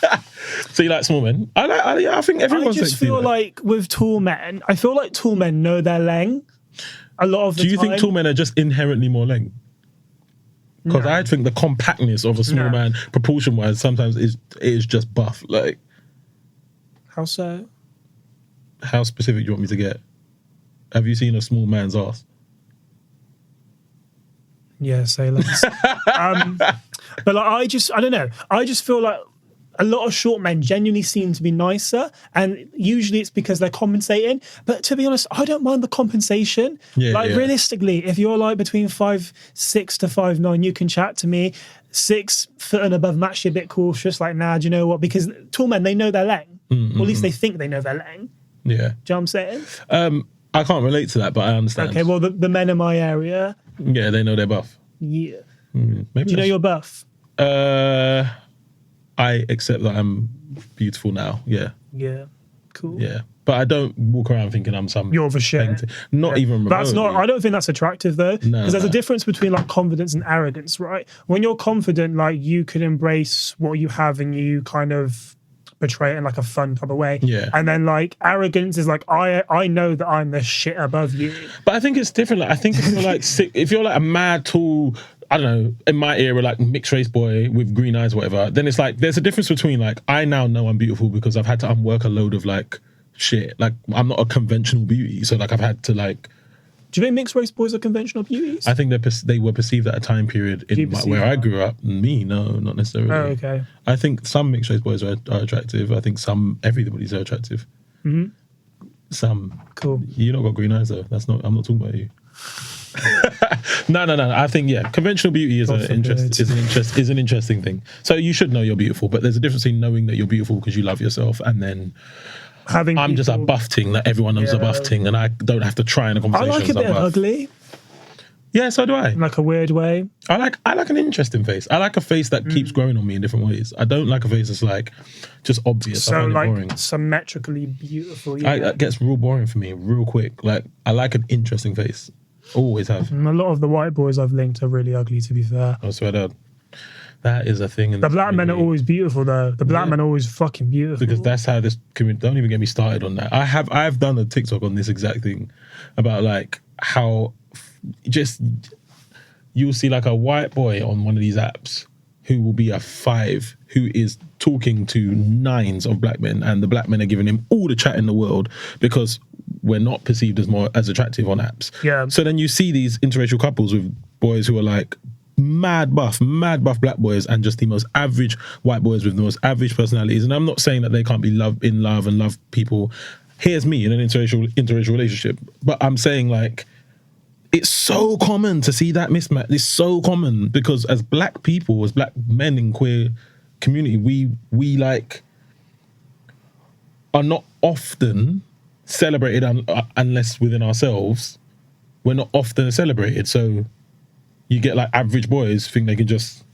So you like small men? I think everyone's. I just feel like with tall men, I feel like tall men know their length a lot of the time. Do you think tall men are just inherently more length? Because I think the compactness of a small man, proportion-wise, sometimes is just buff. Like, how so? How specific do you want me to get? Have you seen a small man's ass? Yeah, say less. But like, I don't know. I just feel like a lot of short men genuinely seem to be nicer, and usually it's because they're compensating. But to be honest, I don't mind the compensation. Realistically, if you're like between 5'6" to 5'9", you can chat to me. 6 foot and above, I'm actually a bit cautious. Like, nah, do you know what? Because tall men, they know their length. Or at least they think they know their length. Yeah. Do you know what I'm saying? I can't relate to that, but I understand. Okay, well, the men in my area... Yeah, they know they're buff. Yeah. Maybe do you know you're buff? I accept that I'm beautiful now, yeah. Yeah, cool. Yeah, but I don't walk around thinking I'm some... You're the shit. Not even remotely. That's not... I don't think that's attractive, though. Because there's a difference between, like, confidence and arrogance, right? When you're confident, like, you can embrace what you have and you kind of... portray it in like a fun type of way. Yeah. And then like arrogance is like I know that I'm the shit above you. But I think it's different. Like I think if you're like if you're like a mad tall, I don't know, in my era, like mixed race boy with green eyes, or whatever, then it's like there's a difference between like I now know I'm beautiful because I've had to unwork a load of like shit. Like I'm not a conventional beauty, so like I've had to like. Do you think mixed race boys are conventional beauties? I think they were perceived at a time period in where I grew up. Me, no, not necessarily. Oh, okay. I think some mixed race boys are attractive. I think everybody's are attractive. Mm-hmm. Some. Cool. You not got green eyes though. I'm not talking about you. No. I think conventional beauty is an interesting thing. So you should know you're beautiful, but there's a difference in knowing that you're beautiful because you love yourself and then. I'm just a buff ting that everyone knows a buff ting, and I don't have to try in a conversation. I like a bit of ugly. Yeah, so do I. In like a weird way. I like an interesting face. I like a face that keeps growing on me in different ways. I don't like a face that's like just obvious. So like boring. Symmetrically beautiful. Yeah. That gets real boring for me real quick. Like I like an interesting face. Always have. A lot of the white boys I've linked are really ugly, to be fair. I swear to God. That is a thing. The black men are always beautiful, though. The black men are always fucking beautiful. Because that's how this community... Don't even get me started on that. I've done a TikTok on this exact thing about like how just you'll see like a white boy on one of these apps who will be a 5, who is talking to 9s of black men, and the black men are giving him all the chat in the world because we're not perceived as attractive on apps. Yeah. So then you see these interracial couples with boys who are like mad buff black boys, and just the most average white boys with the most average personalities. And I'm not saying that they can't be in love and love people. Here's me in an interracial relationship, but I'm saying like it's so common to see that mismatch. It's so common because as black people, as black men in queer community, we like are not often celebrated unless within ourselves. We're not often celebrated, so you get like average boys think they can just.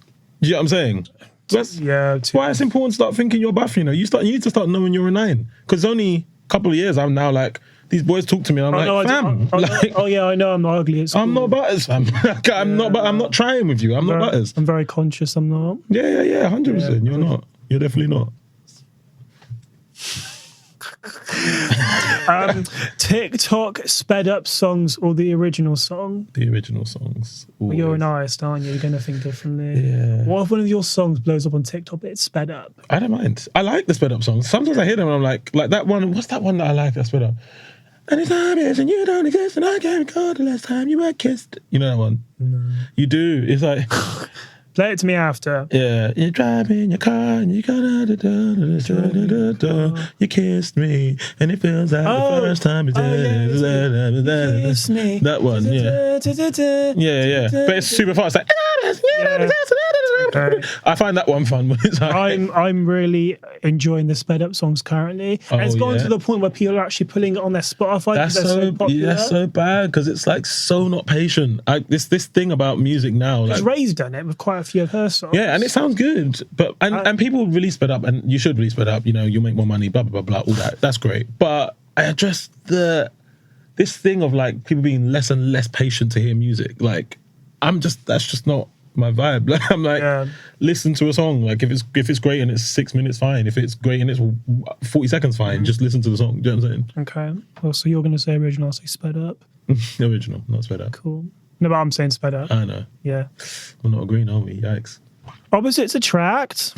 Do you know what I'm saying? That's why it's important to start thinking you're buff. You know, you need to start knowing you're a 9, because only a couple of years I'm now like these boys talk to me. And I'm fam. I know I'm not ugly. I'm not butters, fam. I'm not trying with you. I'm not butters. I'm very conscious. I'm not. Yeah, 100%. You're not. You're definitely not. TikTok sped up songs or the original song? The original songs. Well, you're an artist, aren't you? You're going to think differently. Yeah. What if one of your songs blows up on TikTok but it's sped up? I don't mind. I like the sped up songs. Sometimes I hear them and I'm like that one. What's that one that I like that sped up? Anytime is and you don't exist and I can't recall the last time you were kissed. You know that one? No. You do. It's like... Play it to me after. Yeah, you're driving your car and you you kissed me and it feels like the first time you did. Kiss me. That one, yeah. But it's super fast. It's like, okay. I find that one fun. It's like, I'm really enjoying the sped up songs currently, and it's gone to the point where people are actually putting it on their Spotify. That's so popular. That's so bad because it's like so not patient. This thing about music now. Because Ray's done it with quite a few of her songs. Yeah, and it sounds good, but and people really sped up, and you should really sped up. You know, you'll make more money, blah blah blah blah, all that. That's great, but I address this thing of like people being less and less patient to hear music. Like, that's just not my vibe. Like, I'm like, listen to a song. Like, if it's great and it's 6 minutes, fine. If it's great and it's 40 seconds, fine. Just listen to the song. Do you know what I'm saying? Okay. Well, so you're going to say original, I'll say sped up. Original, not sped up. Cool. No, but I'm saying sped up. I know. Yeah. We're not agreeing, are we? Yikes. Opposites attract.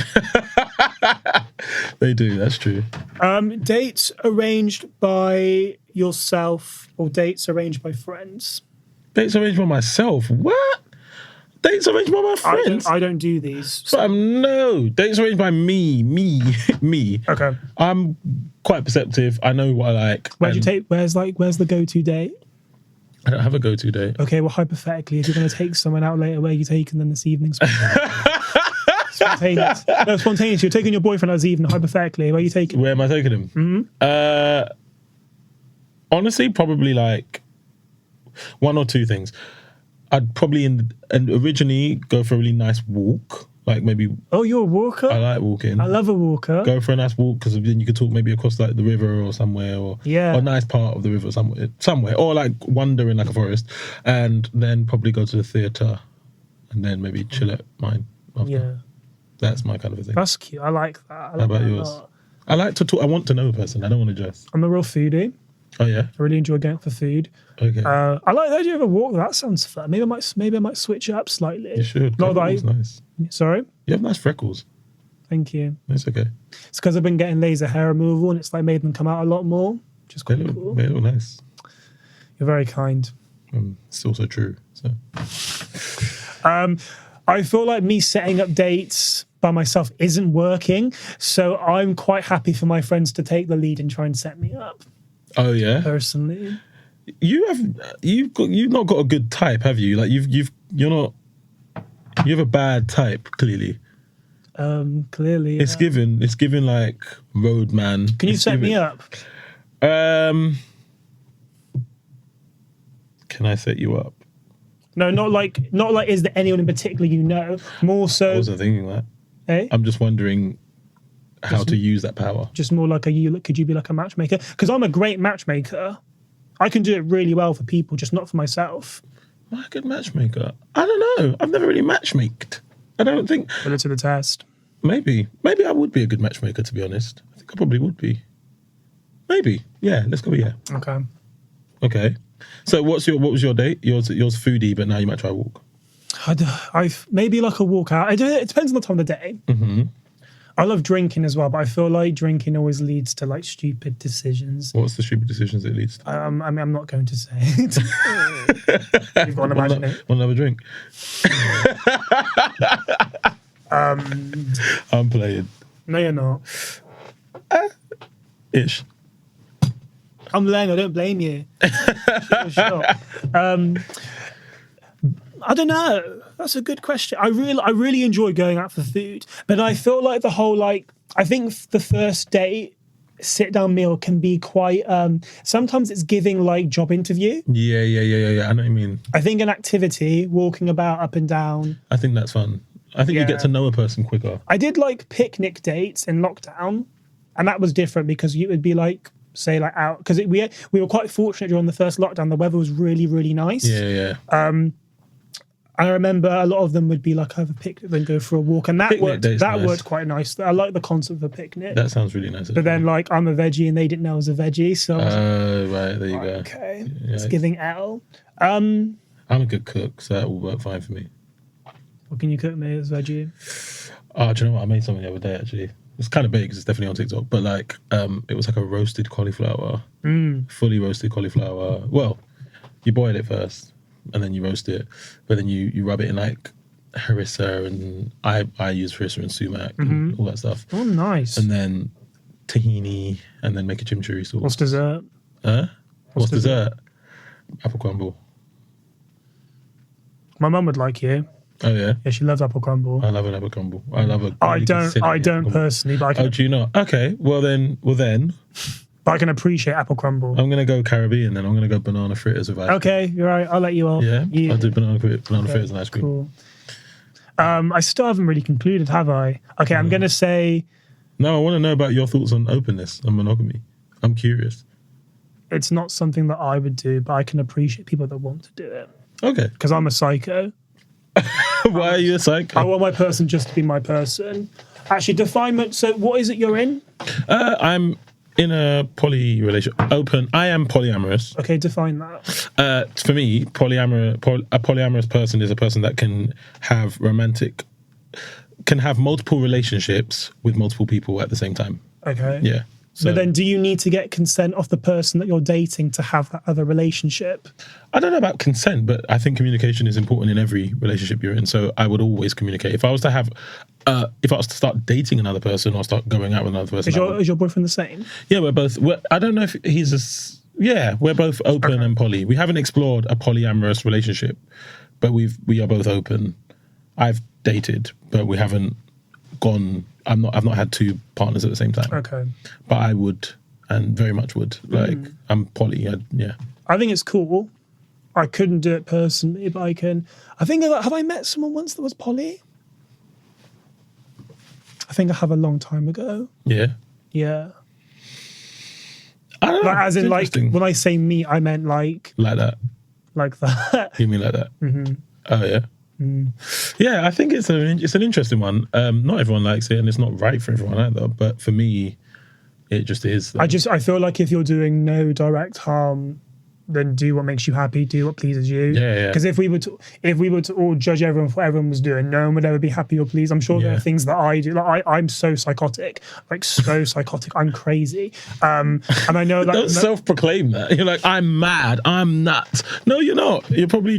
They do, that's true. Dates arranged by yourself or dates arranged by friends? Dates arranged by myself? What? Dates arranged by my friends? I don't do these. So. But no, dates arranged by me. Okay. I'm quite perceptive. I know what I like. Where's the go-to date? I don't have a go-to date. Okay, well, hypothetically, if you're going to take someone out later, where are you taking them this evening? Spontaneous. No, spontaneous. You're taking your boyfriend out this evening, hypothetically. Where are you taking him? Where am I taking him? Mm-hmm. Honestly, probably like one or two things. I'd probably originally go for a really nice walk. Like maybe... Oh, you're a walker? I like walking. I love a walker. Go for a nice walk because then you could talk maybe across like the river or somewhere, or a nice part of the river somewhere, or like wander in like a forest, and then probably go to the theatre and then maybe chill at mine after. Yeah. That's my kind of a thing. That's cute. I like that. How about yours? I like to talk. I want to know a person. I don't want to just... I'm a real foodie. Oh yeah? I really enjoy going for food. Okay. I like the idea of a walk. That sounds fun. Maybe I might switch it up slightly. You should. Not that nice. Sorry? You have nice freckles. Thank you. It's okay. It's because I've been getting laser hair removal and it's like made them come out a lot more. Which is quite cool. They look nice. You're very kind. It's also true. So. I feel like me setting up dates by myself isn't working, so I'm quite happy for my friends to take the lead and try and set me up. Oh yeah. Personally, you've not got a good type, have you? Like you have a bad type, clearly. Clearly. It's given like roadman. Can you set me up? Can I set you up? No, not like is there anyone in particular you know? More so. I wasn't thinking that. Eh? I'm just wondering how to use that power. Just more like could you be like a matchmaker? Because I'm a great matchmaker. I can do it really well for people, just not for myself. Am I a good matchmaker? I don't know. I've never really matchmaked. I don't think. Put it to the test. Maybe I would be a good matchmaker, to be honest. I think I probably would be. Maybe. Yeah, let's go with yeah. Okay. So what was your date? Yours foodie, but now you might try a walk. Maybe like a walk out. It depends on the time of the day. Mm-hmm. I love drinking as well, but I feel like drinking always leads to like stupid decisions. What's the stupid decisions it leads to? I mean, I'm not going to say it. You've got to imagine it. Want another drink? I'm playing. No, you're not. Ish. I'm laying. I don't blame you. Sure. I don't know. That's a good question. I really enjoy going out for food, but I feel like the whole I think the first date sit down meal can be quite. Sometimes it's giving like job interview. Yeah. I know what you mean. I think an activity, walking about up and down. I think that's fun. I think you get to know a person quicker. I did like picnic dates in lockdown, and that was different because you would be like. Say like out because we were quite fortunate during the first lockdown. The weather was really, really nice. Yeah. I remember a lot of them would be like have a picnic, then go for a walk, and that Picnic worked. That nice. worked quite nice. I like the concept of a picnic. That sounds really nice. But then like I'm a veggie and they didn't know I was a veggie, so I was right there you go. okay, Yeah. it's giving L. I'm a good cook, so that will work fine for me. What can you cook me as veggie? Oh, do you know what? I made something the other day actually. It's kind of big because it's definitely on TikTok, but like it was like a roasted cauliflower, fully roasted cauliflower. Well, you boil it first and then you roast it, but then you rub it in like harissa, and I use harissa and sumac and all that stuff. Oh, nice. And then tahini, and then make a chimichurri sauce. What's dessert? What's dessert? Apple crumble. My mum would like you. Oh yeah. Yeah, she loves apple crumble. I love an apple crumble. I love a. I don't personally, but I can. Oh, do you not? Okay. Well then. But I can appreciate apple crumble. I'm gonna go Caribbean, then I'm gonna go banana fritters with ice cream. Okay, you're right. I'll let you off. Yeah. I'll do banana fritters and ice cream. Cool. I still haven't really concluded, have I? Okay, I'm gonna say No, I want to know about your thoughts on openness and monogamy. I'm curious. it's not something that I would do, but I can appreciate people that want to do it. Okay. Because I'm a psycho. Why are you a psycho? I want my person just to be my person. Actually, define. So, what is it you're in? I'm in a poly relationship. Open. I am polyamorous. Okay, define that. For me, a polyamorous person is a person that can have multiple relationships with multiple people at the same time. Okay. Yeah. So, But then do you need to get consent of the person that you're dating to have that other relationship? I don't know about consent, but I think communication is important in every relationship you're in. So I would always communicate. If I was to start dating another person or start going out with another person. Is your boyfriend the same? Yeah, I don't know if we're both open and poly. We haven't explored a polyamorous relationship, but we are both open. I've dated, but we haven't gone. I've not had two partners at the same time. Okay. But I would, and very much would. Like, I'm poly. Yeah. I think it's cool. I couldn't do it personally, but I can. I think, have I met someone once that was poly? I think I have a long time ago. Yeah. Yeah. I don't know. Like, as in, like, Interesting. when I say me, I meant like that. Like that. You mean like that? Mm-hmm. Oh, yeah. Yeah, I think it's an interesting one. Not everyone likes it, and it's not right for everyone either. But for me, it just is. I feel like if you're doing no direct harm, then do what makes you happy, do what pleases you. Yeah. Because if we were to all judge everyone for what everyone was doing, no one would ever be happy or pleased. I'm sure there are things that I do. Like I'm so psychotic, I'm crazy. And I know that. Don't self-proclaim that. You're like, I'm mad. I'm nuts. No, you're not. You're probably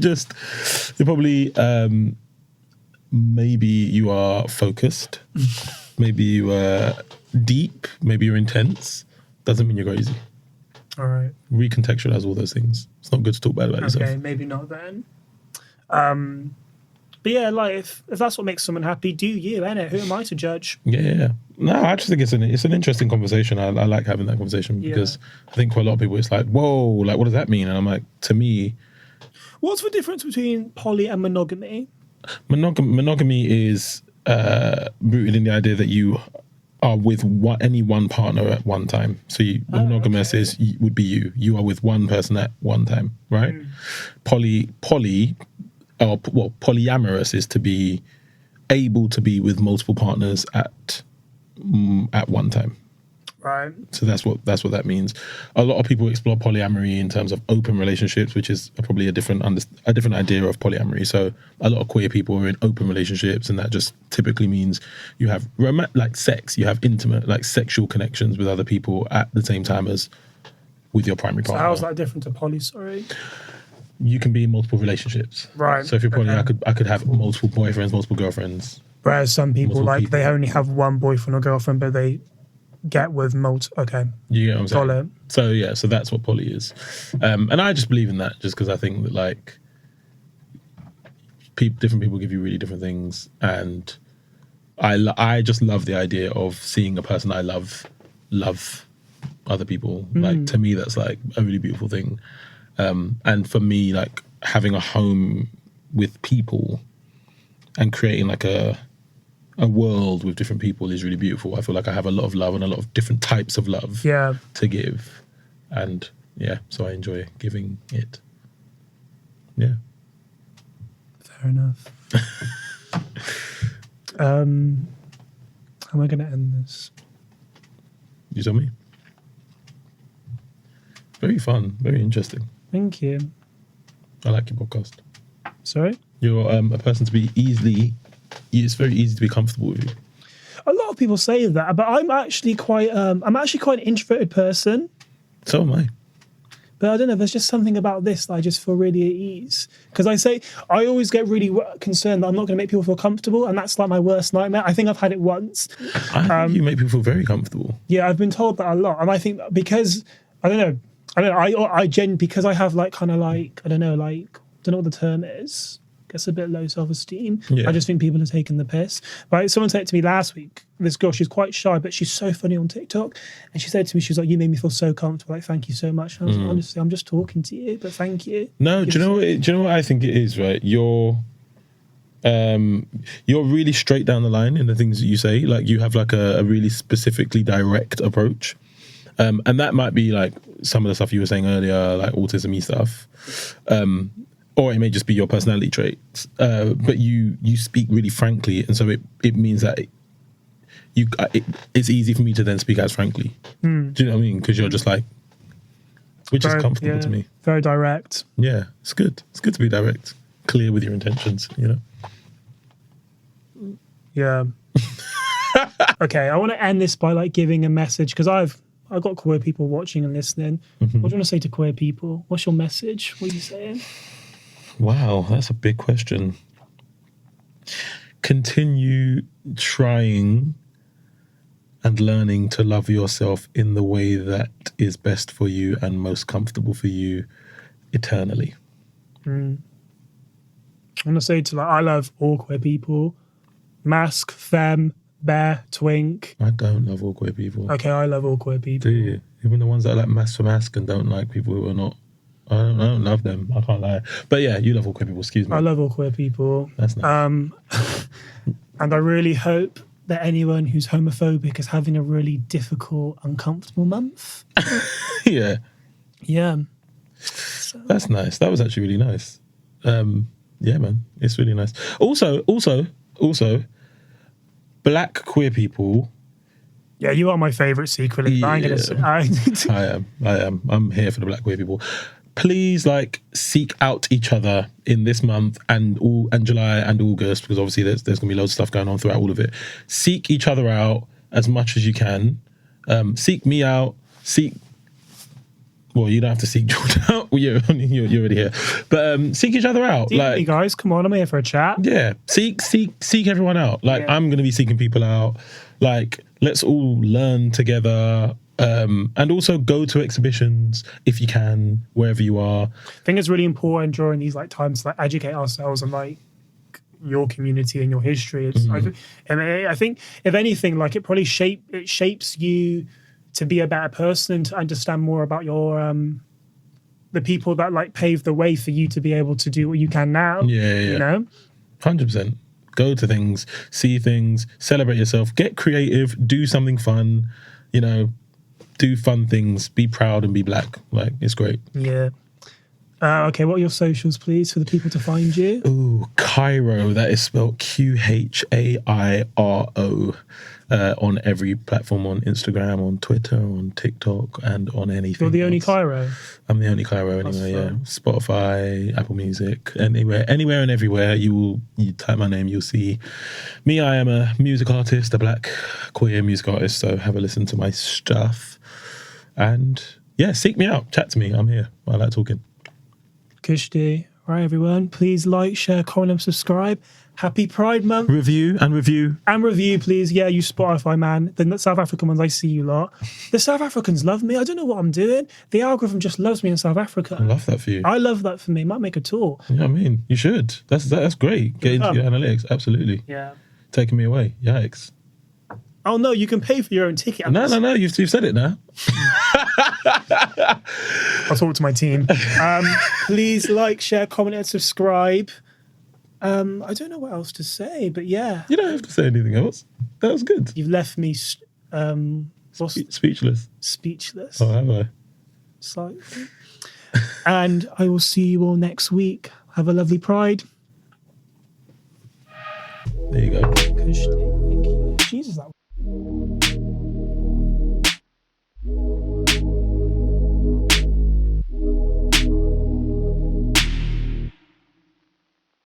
maybe you are focused. Maybe you are deep. Maybe you're intense. Doesn't mean you're crazy. All right. Recontextualize all those things. It's not good to talk bad about yourself. Okay, maybe not then. But yeah, like if that's what makes someone happy, do you, innit? Who am I to judge? Yeah. No, I just think it's an interesting conversation. I like having that conversation because I think for a lot of people it's like, whoa, like what does that mean? And I'm like, to me, what's the difference between poly and monogamy? Monogamy is rooted in the idea that you are with any one partner at one time. So monogamous would be you. You are with one person at one time, right? Polyamorous is to be able to be with multiple partners at one time. Right. So that's what that means. A lot of people explore polyamory in terms of open relationships, which is probably a different idea of polyamory. So a lot of queer people are in open relationships, and that just typically means you have like sex, you have intimate, like sexual connections with other people at the same time as with your primary partner. So how's that different to poly? Sorry. You can be in multiple relationships. Right. So if you're poly, I could have multiple boyfriends, multiple girlfriends. Whereas some people they only have one boyfriend or girlfriend, but they get with Okay. You get what I'm saying? Got it. So yeah, so that's what poly is. And I just believe in that just because I think that like different people give you really different things, and I just love the idea of seeing a person I love other people. Like to me that's like a really beautiful thing. And for me, like having a home with people and creating like a world with different people is really beautiful. I feel like I have a lot of love and a lot of different types of love to give. And yeah, so I enjoy giving it. Yeah. Fair enough. How am I going to end this? You tell me. Very fun, very interesting. Thank you. I like your podcast. Sorry? You're a person to be it's very easy to be comfortable with you. A lot of people say that, but I'm actually quite an introverted person. So am I. But I don't know, there's just something about this that I just feel really at ease. Because I always get really concerned that I'm not going to make people feel comfortable, and that's like my worst nightmare. I think I've had it once. I think you make people feel very comfortable. Yeah, I've been told that a lot. And I think because, I genuinely, because I have like kind of like, I don't know what the term is. Guess a bit low self-esteem. Yeah. I just think people are taking the piss. But someone said it to me last week. This girl, she's quite shy, but she's so funny on TikTok. And she said to me, she was like, "You made me feel so comfortable. Like, thank you so much." And I was like, honestly, I'm just talking to you, but thank you. No, do you know what I think it is? Right, you're really straight down the line in the things that you say. Like you have like a really specifically direct approach. And that might be like some of the stuff you were saying earlier, like autism-y stuff. Or it may just be your personality traits. But you speak really frankly, and so it means that it's easy for me to then speak as frankly. Do you know what I mean? Because you're just like, which is comfortable to me. Very direct. Yeah, it's good. It's good to be direct, clear with your intentions, you know? Yeah. Okay, I want to end this by like giving a message, because I've got queer people watching and listening. What do you want to say to queer people? What's your message? What are you saying? Wow, that's a big question. Continue trying and learning to love yourself in the way that is best for you and most comfortable for you eternally. I want to say to I love all queer people. Mask, femme, bear, twink. I don't love all queer people. Okay, I love all queir people. Do you? Even the ones that are like mask for mask and don't like people who are not. I don't love them. I can't lie. But yeah, you love all queer people. Excuse me. I love all queer people. That's nice. And I really hope that anyone who's homophobic is having a really difficult, uncomfortable month. Yeah. Yeah. That's nice. That was actually really nice. Yeah, man. It's really nice. Also, black queer people. Yeah, you are my favourite secretly. Yeah. I'm gonna say, I am. I'm here for the black queer people. Please, like, seek out each other in this month and July and August, because obviously there's going to be loads of stuff going on throughout all of it. Seek each other out as much as you can. Seek me out. Well, you don't have to seek Jord out. You're already here. But seek each other out. Like, hey guys, come on, I'm here for a chat. Yeah, seek everyone out. Like, I'm going to be seeking people out. Like, let's all learn together. And also go to exhibitions if you can, wherever you are. I think it's really important during these like times to like educate ourselves on like your community and your history. It's, I think if anything, like it probably shapes you to be a better person, to understand more about your the people that like paved the way for you to be able to do what you can now. Yeah. You know? 100%. Go to things, see things, celebrate yourself, get creative, do something fun, you know, do fun things, be proud and be black. Like, it's great. Yeah. Okay, what are your socials, please, for the people to find you? Ooh, Qhairo. That is spelled Qhairo. On every platform, on Instagram, on Twitter, on TikTok, and on anything. You're the only else. Qhairo? I'm the only Qhairo anyway, yeah. Spotify, Apple Music, anywhere and everywhere you type my name, you'll see me. I am a music artist, a black queer music artist, so have a listen to my stuff. And yeah, seek me out, chat to me. I'm here. I like talking. Kushti. Right, everyone. Please like, share, comment, and subscribe. Happy Pride Month. Review, please. Yeah, you Spotify, man. The South African ones, I see you lot. The South Africans love me. I don't know what I'm doing. The algorithm just loves me in South Africa. I love that for you. I love that for me. Might make a tour. You know what I mean? You should. That's great. Get into your analytics. Absolutely. Yeah. Taking me away. Yikes. Oh, no, you can pay for your own ticket. No. You've said it now. I'll talk to my team. Please like, share, comment, and subscribe. I don't know what else to say, but yeah. You don't have to say anything else. That was good. You've left me speechless. Speechless. Oh, have I? Slightly. And I will see you all next week. Have a lovely Pride. There you go.